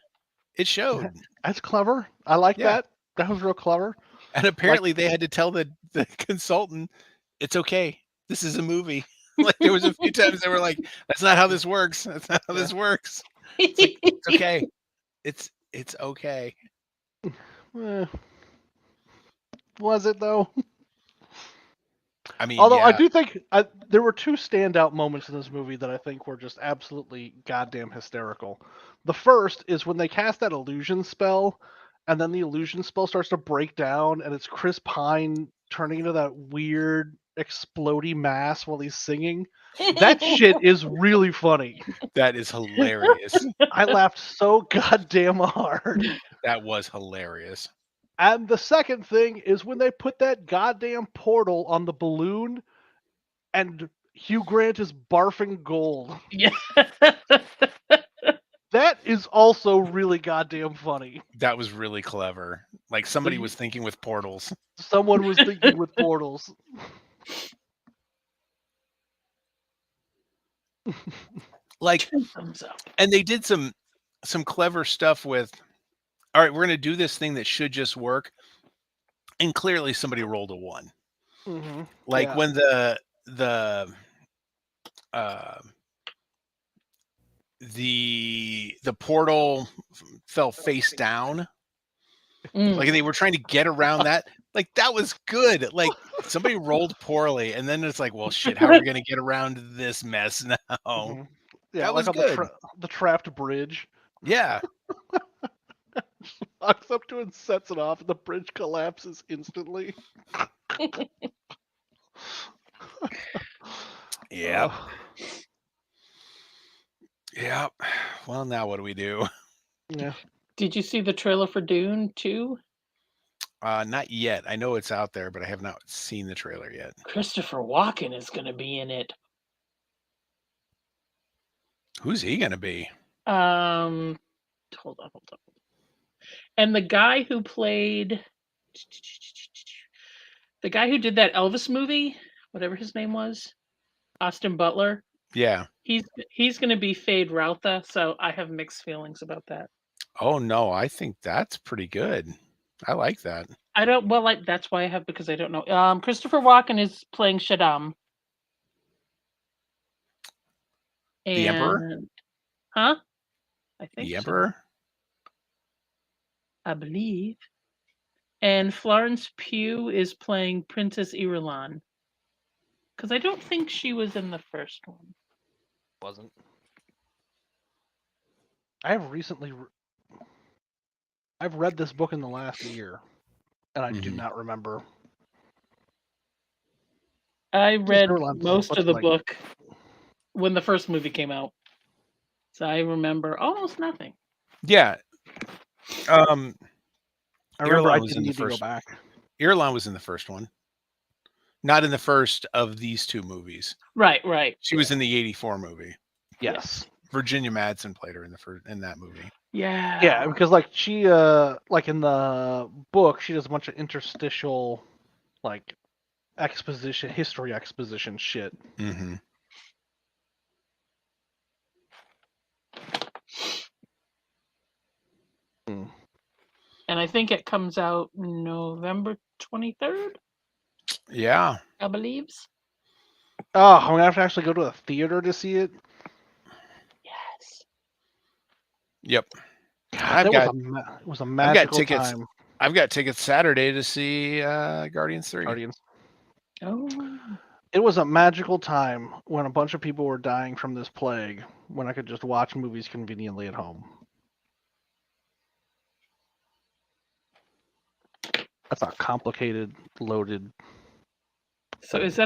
It showed. That's clever. I like Yeah. that. That was real clever. And apparently they had to tell the consultant, it's okay. This is a movie. Like there was a few times they were like, that's not how this works. That's not how this works. It's like, it's okay. It's okay. Was it though? I mean, Although yeah. I do think there were two standout moments in this movie that I think were just absolutely goddamn hysterical. The first is when they cast that illusion spell, and then the illusion spell starts to break down, and it's Chris Pine turning into that weird explodey mass while he's singing. That shit is really funny. That is hilarious. I laughed so goddamn hard. That was hilarious. And the second thing is when they put that goddamn portal on the balloon and Hugh Grant is barfing gold. Yeah. That is also really goddamn funny. That was really clever. Like somebody was thinking with portals. Someone was thinking with portals. Like, Thumbs up. and they did some clever stuff with, all right, we're going to do this thing that should just work. And clearly somebody rolled a 1. Mm-hmm. Like Yeah. when the portal fell face down. Mm. Like they were trying to get around that. Like that was good. Like somebody rolled poorly, and then it's like, well, shit. How are we gonna get around this mess now? Mhm. Yeah, That like was on good. the trapped bridge. Yeah. Walks up to it and sets it off, and the bridge collapses instantly. Yep. Uh, Yep. Well, now what do we do? yeah. Did you see the trailer for Dune 2? Not yet. I know it's out there, but I have not seen the trailer yet. Christopher Walken is going to be in it. Who's he gonna be? Hold on. And the guy who did that Elvis movie, whatever his name was, Austin Butler, Yeah. he's going to be Fade Routha, so I have mixed feelings about that. Oh no, I think that's pretty good. I like that. I don't that's why I have, because I don't know. Christopher Walken is playing Shaddam. The Emperor? And huh? I think The so. Emperor? I believe. And Florence Pugh is playing Princess Irulan. Because I don't think she was in the first one. Wasn't. I have recently. I've read this book in the last year, and I do Mhm. not remember. I read Irulan's most much of the like- book when the first movie came out. So I remember almost nothing. Yeah. I remember Irulan I was didn't in the need to go first. back. Irulan was in the first one. Not in the first of these two movies. Right. She was in the 84 movie. Yes. Virginia Madsen played her in that movie. Yeah. Yeah, because like she like in the book she does a bunch of interstitial like history exposition shit. Mm-hmm. And I think it comes out November 23rd, Yeah. I believe. Oh, I'm gonna have to actually go to a theater to see it. Yes. Yep. God, it was a magical tickets. time. I've got tickets Saturday to see Guardians 3. Guardians. Oh. It was a magical time when a bunch of people were dying from this plague when I could just watch movies conveniently at home. That's a complicated, loaded. So is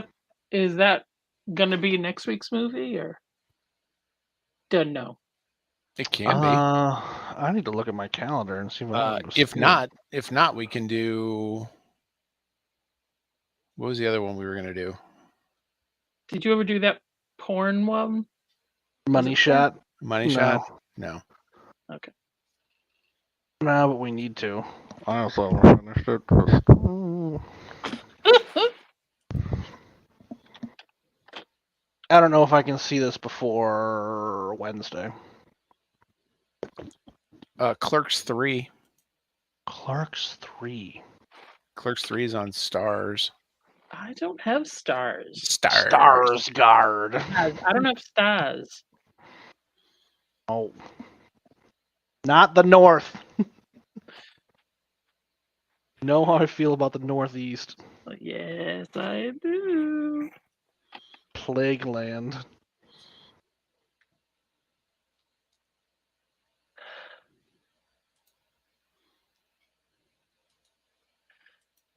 that gonna be next week's movie, or don't know? It can be. I need to look at my calendar and see what I'm gonna If see. not, we can do. What was the other one we were gonna do? Did you ever do that porn one? Money Shot. Money No. Shot? No. Okay. No, but we need to. I also haven't finished it. I don't know if I can see this before Wednesday. Clerks 3. Clerks 3. Clerks 3 is on Stars. I don't have stars. Stars Guard. I don't have stars. Oh. Not the North. You know how I feel about the Northeast. Yes, I do. Plague Land.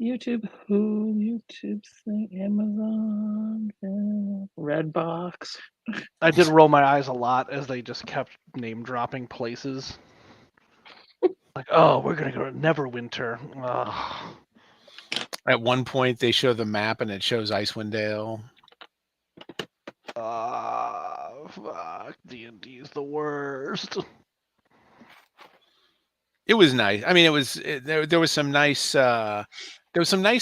YouTube, who? YouTube thing, Amazon, Redbox. I did roll my eyes a lot as they just kept name dropping places. Like, oh, we're gonna go to Neverwinter. Ugh. At one point, they show the map and it shows Icewind Dale. Fuck. D&D is the worst. It was nice. I mean, there was some nice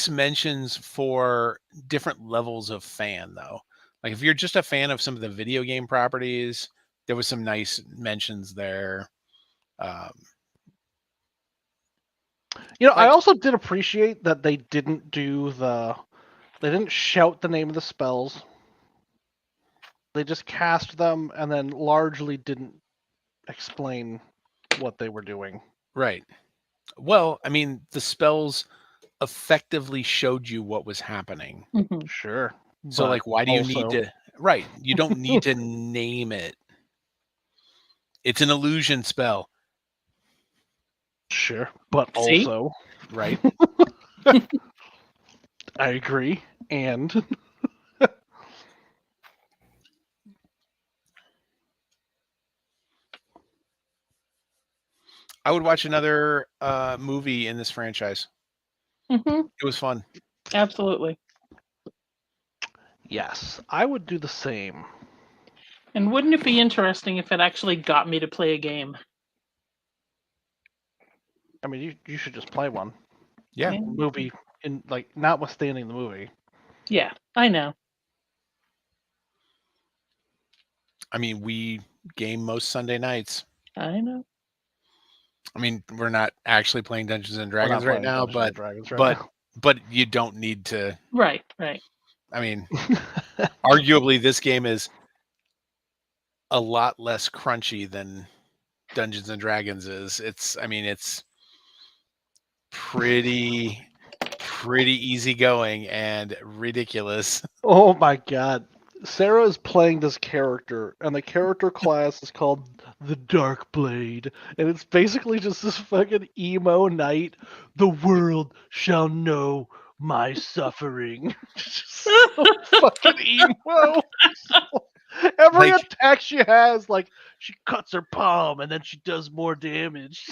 mentions for different levels of fan, though. Like if you're just a fan of some of the video game properties, there was some nice mentions there. I also did appreciate that they didn't they didn't shout the name of the spells. They just cast them and then largely didn't explain what they were doing. Right. Well, I mean, the spells effectively showed you what was happening. Mhm. Sure. So but like, why do you need also- to? Right, you don't need to name it. It's an illusion spell, Sure. But See? also, right? I agree. And I would watch another movie in this franchise. Mhm. It was fun. Absolutely. yes, I would do the same. And wouldn't it be interesting if it actually got me to play a game? I mean, you should just play one. Yeah. Yeah. Movie, in like, notwithstanding the movie. Yeah, I know. I mean, we game most Sunday nights. I know. I mean, we're not actually playing Dungeons and We're not Dragons right playing now, Dungeons but and Dragons right but now. but you don't need to. Right, right. I mean, arguably, this game is a lot less crunchy than Dungeons and Dragons is. I mean, it's pretty easygoing and ridiculous. Oh my god. Sarah is playing this character, and the character class is called the Dark Blade, and it's basically just this fucking emo knight. The world shall know my suffering. Just so fucking emo. Every Like attack she has, like she cuts her palm and then she does more damage.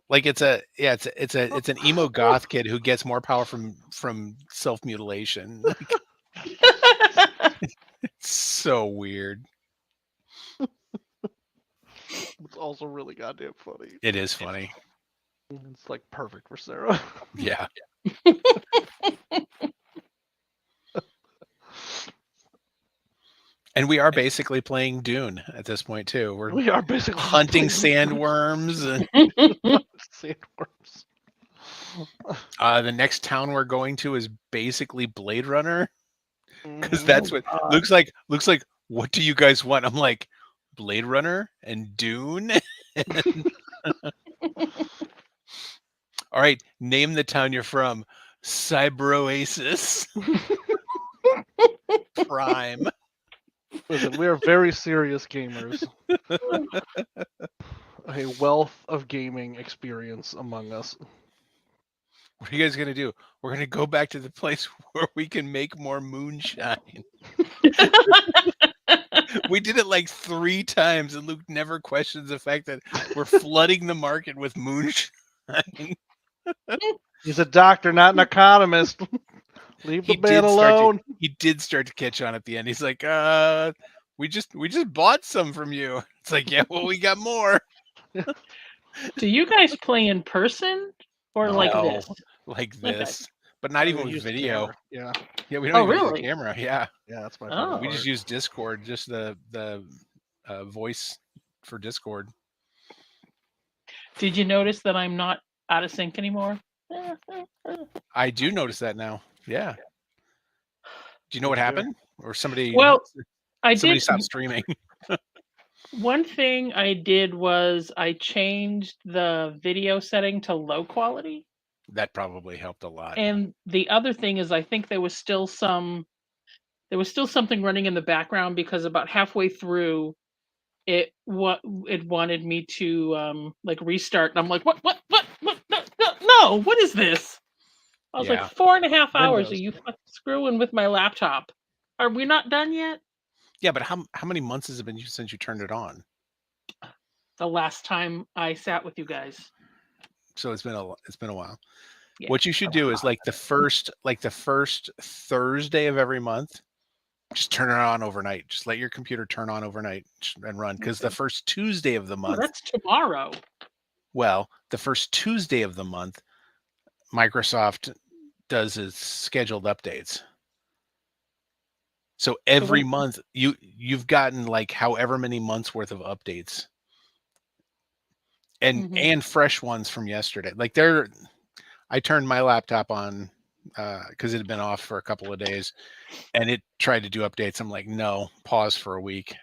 like it's an emo goth kid who gets more power from self mutilation. Like, it's so weird. It's also really goddamn funny. It is funny. It's like perfect for Sarah. Yeah. And we are basically playing Dune at this point too. We're We are basically just hunting playing sandworms. And, sandworms. the next town we're going to is basically Blade Runner because Mhm. that's what God. looks like. Looks like. What do you guys want? I'm like Blade Runner and Dune. All right, name the town you're from. Cybroasis Prime. Listen, we are very serious gamers. A wealth of gaming experience among us. What are you guys gonna do? We're gonna go back to the place where we can make more moonshine. We did it like 3 times, and Luke never questions the fact that we're flooding the market with moonshine. He's a doctor, not an economist. Leave the man alone. He did start to catch on at the end. He's like, we just bought some from you. It's like, yeah, well, we got more. Do you guys play in person or like No, this? like Okay. this, but not even We with use the video. camera. Yeah, Yeah, we don't Oh, even use really? the camera. Yeah, yeah, that's my Oh. favorite we part. just use Discord, just the voice for Discord. Did you notice that I'm not out of sync anymore? I do notice that now. Yeah. Do you know what Me too. happened? Or somebody Well, I somebody did. stopped streaming. One thing I did was I changed the video setting to low quality. That probably helped a lot. And the other thing is I think there was still something running in the background because about halfway through it wanted me to like restart, and I'm like, what no, what is this? I was Yeah. like, 4.5 hours. Are Windows. you fucking screwing with my laptop? Are we not done yet? Yeah, but how many months has it been since you turned it on? The last time I sat with you guys. So it's been a while. Yeah. What you should do is like the first Thursday of every month, just turn it on overnight. Just let your computer turn on overnight and run, because the first Tuesday of the Oh, month, that's tomorrow. well, the first Tuesday of the month, Microsoft does its scheduled updates. So every month you've gotten like however many months worth of updates. And fresh ones from yesterday. Like I turned my laptop on because it had been off for a couple of days, and it tried to do updates. I'm like, no, pause for a week.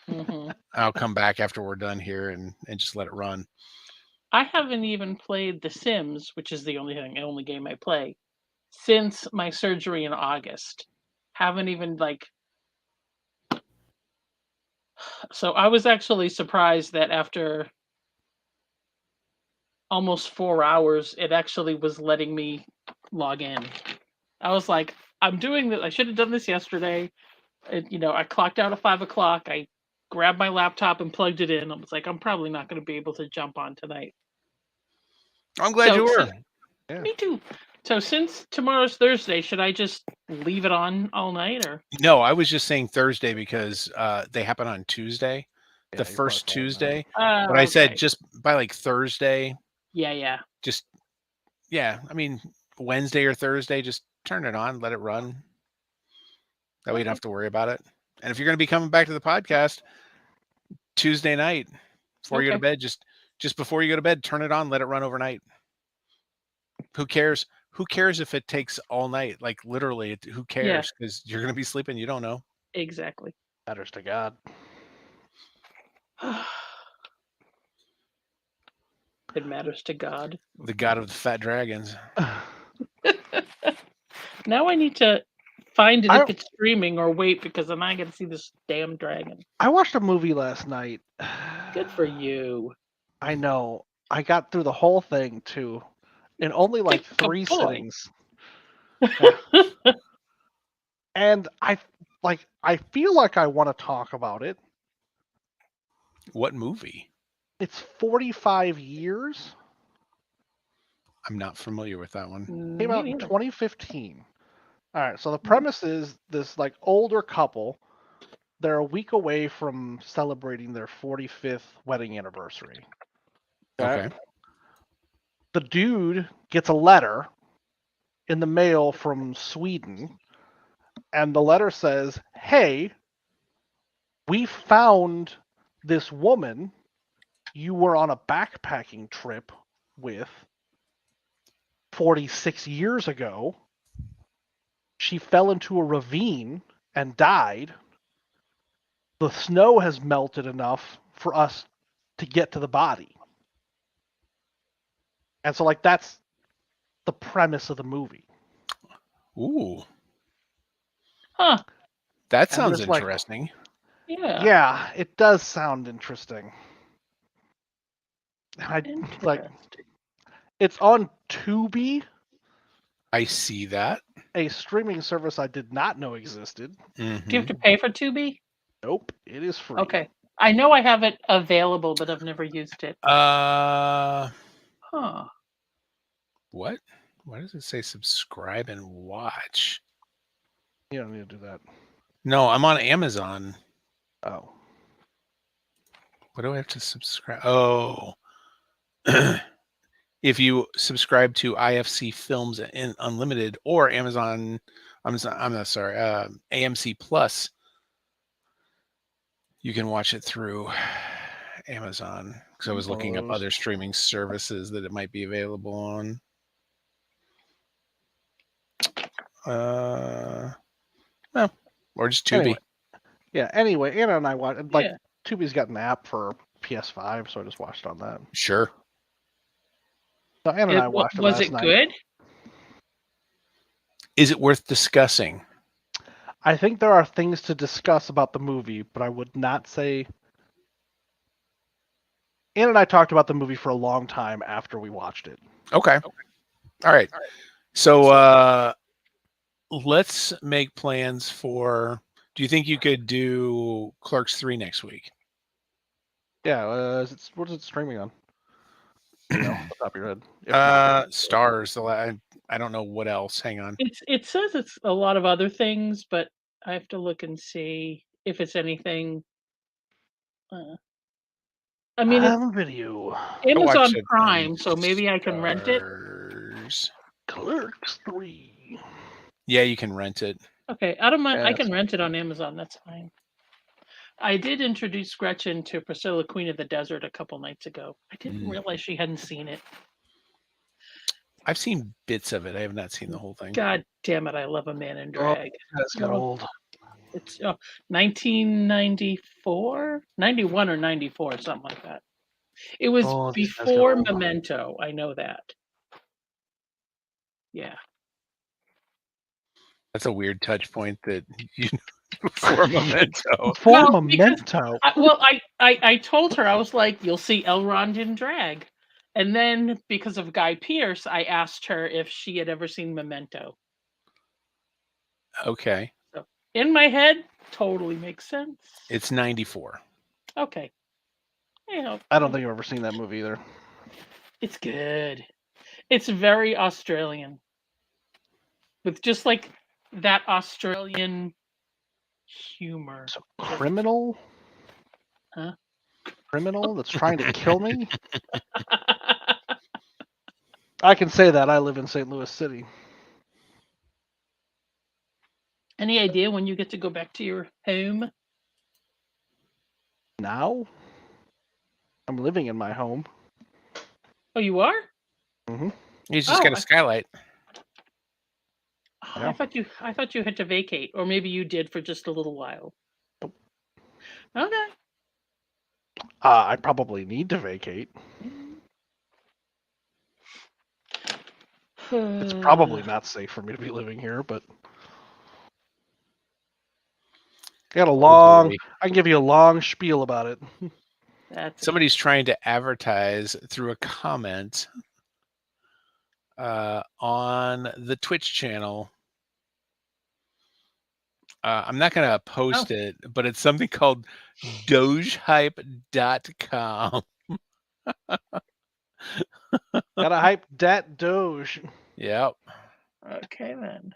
Mm-hmm. I'll come back after we're done here and just let it run. I haven't even played The Sims, which is the only game I play, since my surgery in August. Haven't even so I was actually surprised that after almost 4 hours, it actually was letting me log in. I was like, I'm doing this. I should have done this yesterday. I clocked out at 5 o'clock. I grabbed my laptop and plugged it in. I was like, I'm probably not going to be able to jump on tonight. I'm glad you were. Yeah. Me too. So since tomorrow's Thursday, should I just leave it on all night or? No, I was just saying Thursday because they happen on Tuesday, Yeah, the you're probably first fine now. Tuesday. But I said just by like Thursday, Yeah. just I mean Wednesday or Thursday, just turn it on, let it run. That way you don't Okay. have to worry about it. And if you're going to be coming back to the podcast Tuesday night before you go to bed, just before you go to bed, turn it on, let it run overnight. Who cares? Who cares if it takes all night? Like literally, who cares? Because you're going to be sleeping. You don't know. Exactly. Matters to God. It matters to God. The god of the fat dragons. Now I need to find it if it's streaming or wait because then I get to see this damn dragon. I watched a movie last night. Good for you. I know. I got through the whole thing too, in only like Good 3 boy. sittings. And I feel like I want to talk about it. What movie? It's 45 years. I'm not familiar with that one. Came out in 2015. All right, so the premise is this like older couple. They're a week away from celebrating their 45th wedding anniversary. Okay. The dude gets a letter in the mail from Sweden, and the letter says, "Hey, we found this woman you were on a backpacking trip with 46 years ago. She fell into a ravine and died. The snow has melted enough for us to get to the body." And so, like, that's the premise of the movie. Ooh. Huh. That sounds interesting. Yeah, it does sound interesting. It's on Tubi. I see that. A streaming service I did not know existed. Mm-hmm. Do you have to pay for Tubi? Nope, it is free. Okay. I know I have it available, but I've never used it. Huh. What? Why does it say subscribe and watch? You don't need to do that. No, I'm on Amazon. Oh. What do I have to subscribe? Oh. If you subscribe to IFC Films in Unlimited or AMC Plus, you can watch it through Amazon. Because I was looking up other streaming services that it might be available on. No, or just Tubi. Anyway, Anna and I watched. Tubi's got an app for PS5, so I just watched on that. Sure. So Anna and I watched it last night. Was it good? Is it worth discussing? I think there are things to discuss about the movie, but I would not say. Anna and I talked about the movie for a long time after we watched it. Okay. All right. So let's make plans for. Do you think you could do Clerks 3 next week? Yeah. What is it streaming on? Off the top of your head. Stars. I don't know what else. Hang on. It says it's a lot of other things, but I have to look and see if it's anything. I mean, it's video. Amazon Prime, so maybe I can rent it. Clerks 3. Yeah, you can rent it. Okay, I can rent it on Amazon. That's fine. I did introduce Gretchen to Priscilla, Queen of the Desert, a couple nights ago. I didn't realize she hadn't seen it. I've seen bits of it. I have not seen the whole thing. God damn it! I love A Man in Drag. That's got old. It's 1994, 91 or 94, something like that. It was Oh, these guys before got old. Memento. I know that. Yeah. That's a weird touch point that you before Memento. For Well, because Memento. I told her, I was like, you'll see Elrond in drag. And then because of Guy Pearce, I asked her if she had ever seen Memento. Okay. So in my head, totally makes sense. It's 94. Okay. You know, I don't think I've ever seen that movie either. it's good. It's very Australian. With just like that Australian humor. So criminal? Huh? Criminal that's trying to kill me? I can say that. I live in St. Louis City. Any idea when you get to go back to your home? Now? I'm living in my home. Oh, you are? Mm-hmm. He's just Oh, got a skylight. I thought you had to vacate, or maybe you did for just a little while. Nope. Okay. I probably need to vacate. It's probably not safe for me to be living here, but I can give you a long spiel about it. Somebody's trying to advertise through a comment on the Twitch channel. I'm not going to post it, but it's something called dogehype.com. Gotta hype that Doge. Yep. Okay, then.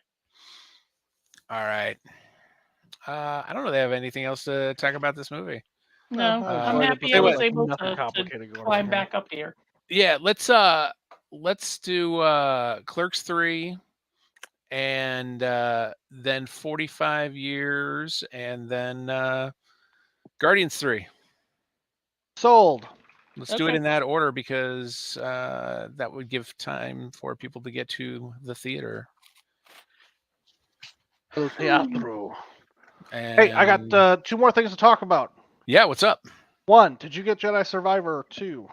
All right. I don't really have anything else to talk about this movie. No, I'm enjoyed it, happy but I there was was, like, able nothing to complicated going on climb here. back up here. Yeah, let's do Clerks 3 and then 45 years and then Guardians 3. Sold. Let's do it in that order because that would give time for people to get to the theater. El teatro. And Hey, I got 2 more things to talk about. Yeah, what's up? 1, did you get Jedi Survivor 2?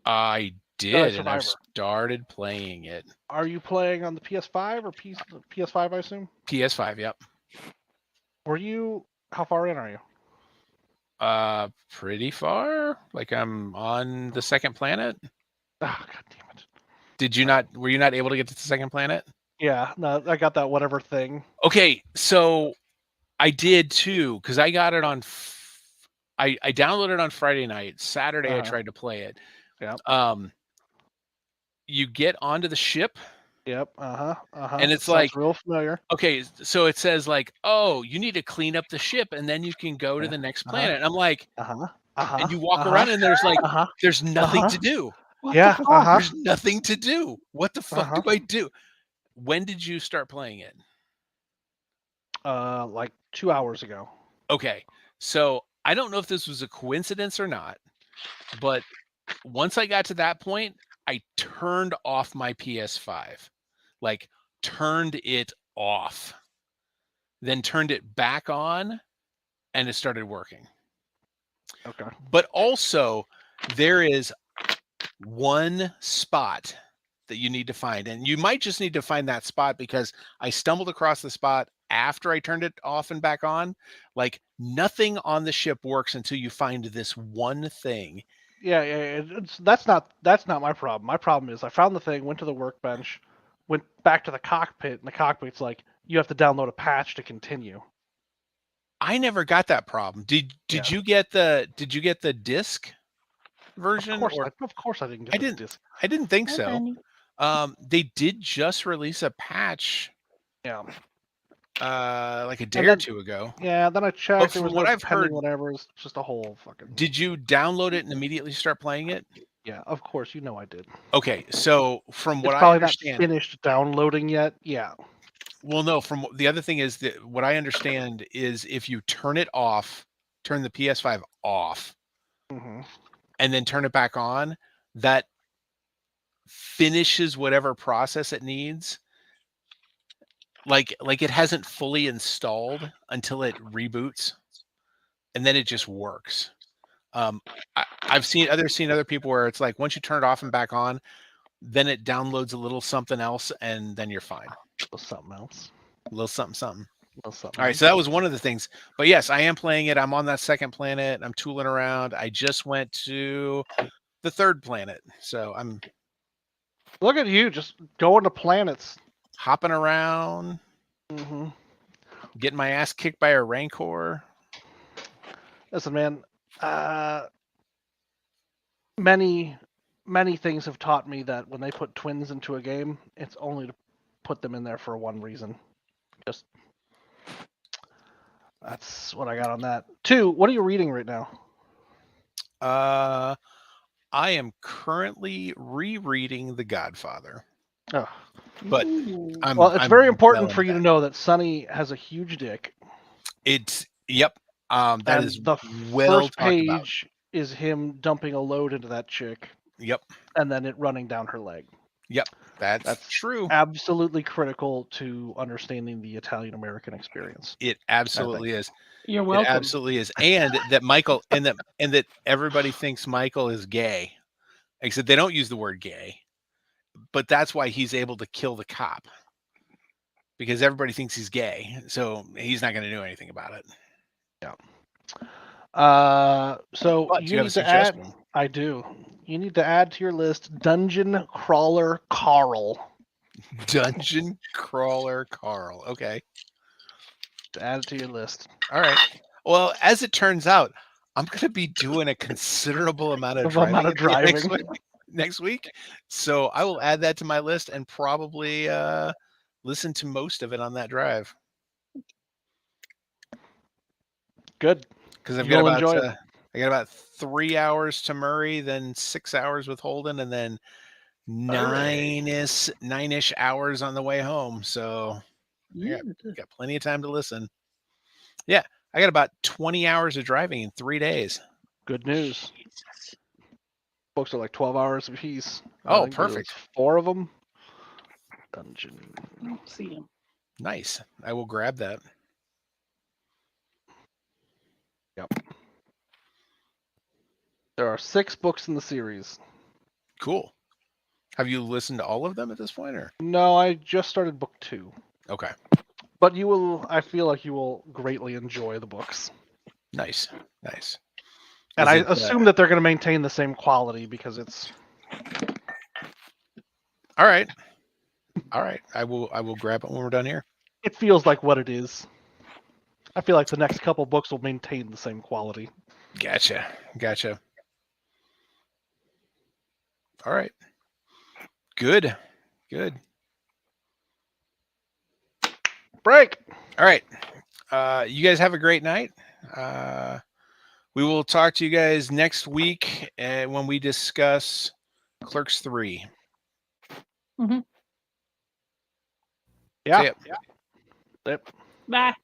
I did, and I've started playing it. Are you playing on the PS5 or PS5, I assume? PS5, yep. How far in are you? Pretty far. Like I'm on the second planet. Oh, God damn it. Were you not able to get to the second planet? Yeah, no, I got that whatever thing. Okay, so I did too, because I got it on I downloaded it on Friday night. Saturday I tried to play it. Yeah. You get onto the ship. Yep. And it's sounds real familiar. Okay, so it says like, oh, you need to clean up the ship and then you can go to the next planet. And I'm like, and you walk around and there's like there's nothing to do. There's nothing to do. What the fuck do I do? When did you start playing it? Like 2 hours ago. Okay. So I don't know if this was a coincidence or not, but once I got to that point, I turned off my PS5. Like turned it off. Then turned it back on and it started working. Okay. But also there is one spot that you need to find, and you might just need to find that spot because I stumbled across the spot after I turned it off and back on. Like nothing on the ship works until you find this one thing. Yeah. That's not my problem. My problem is I found the thing, went to the workbench, went back to the cockpit, and the cockpit's like, you have to download a patch to continue. I never got that problem. Did you get the disc version? Of course I didn't get the disc. I didn't think so. They did just release a patch. Yeah. Like a day or two ago. Yeah, then I checked. From what I've heard, whatever. It's just a whole fucking. Did you download it and immediately start playing it? Yeah, of course. You know I did. Okay, so from what I understand, it's probably not finished downloading yet. Yeah. Well, no. From the other thing is that what I understand is if you turn it off, turn the PS5 off, and then turn it back on, that finishes whatever process it needs. Like it hasn't fully installed until it reboots, and then it just works. I've seen other people where it's like once you turn it off and back on, then it downloads a little something else, and then you're fine. Something else. A little something. Something All right, so that was one of the things. But yes, I am playing it. I'm on that second planet. I'm tooling around. I just went to the third planet, so I'm Look at you, just going to planets. hopping around, Mm-hmm. getting my ass kicked by a Rancor. Listen, man. Many things have taught me that when they put twins into a game, it's only to put them in there for one reason. Just that's what I got on that. 2, what are you reading right now? I am currently rereading The Godfather. Oh. But Ooh. Well, it's I'm very important well for you into to know that Sonny has a huge dick. It's yep. That And is the well first talked about. page is him dumping a load into that chick Yep. and then it running down her leg. Yep. That's That's true. absolutely critical to understanding the Italian American experience. It absolutely is. You're It welcome. absolutely is. And that Michael and that everybody thinks Michael is gay. Except they don't use the word gay. But that's why he's able to kill the cop. Because everybody thinks he's gay. So he's not going to do anything about it. Yeah. So But you you have need a to add. suggestion. I do. You need to add to your list Dungeon Crawler Carl. Dungeon Crawler Carl. Okay. Add it to your list. All right. Well, as it turns out, I'm going to be doing a considerable amount of driving, next week. So I will add that to my list and probably listen to most of it on that drive. Good. Because I've You'll got enjoy it. I got about 3 hours to Murray, then 6 hours with Holden, and then nine-ish hours on the way home. So I got plenty of time to listen. Yeah, I got about 20 hours of driving in 3 days. Good news. Jesus. Books are like 12 hours apiece. Oh, I think there's perfect. 4 of them. Dungeon. I don't see him. Nice. I will grab that. Yep. There are 6 books in the series. Cool. Have you listened to all of them at this point, or? No, I just started book 2. Okay. But you will. I feel like you will greatly enjoy the books. Nice. Nice. And I assume that they're going to maintain the same quality because it's. All right. All right. I will grab it when we're done here. It feels like what it is. I feel like the next couple books will maintain the same quality. Gotcha. All right. Good. Break. All right. You guys have a great night. We will talk to you guys next week when we discuss Clerks 3. Mm-hmm. Yeah. See ya. Yep. Bye.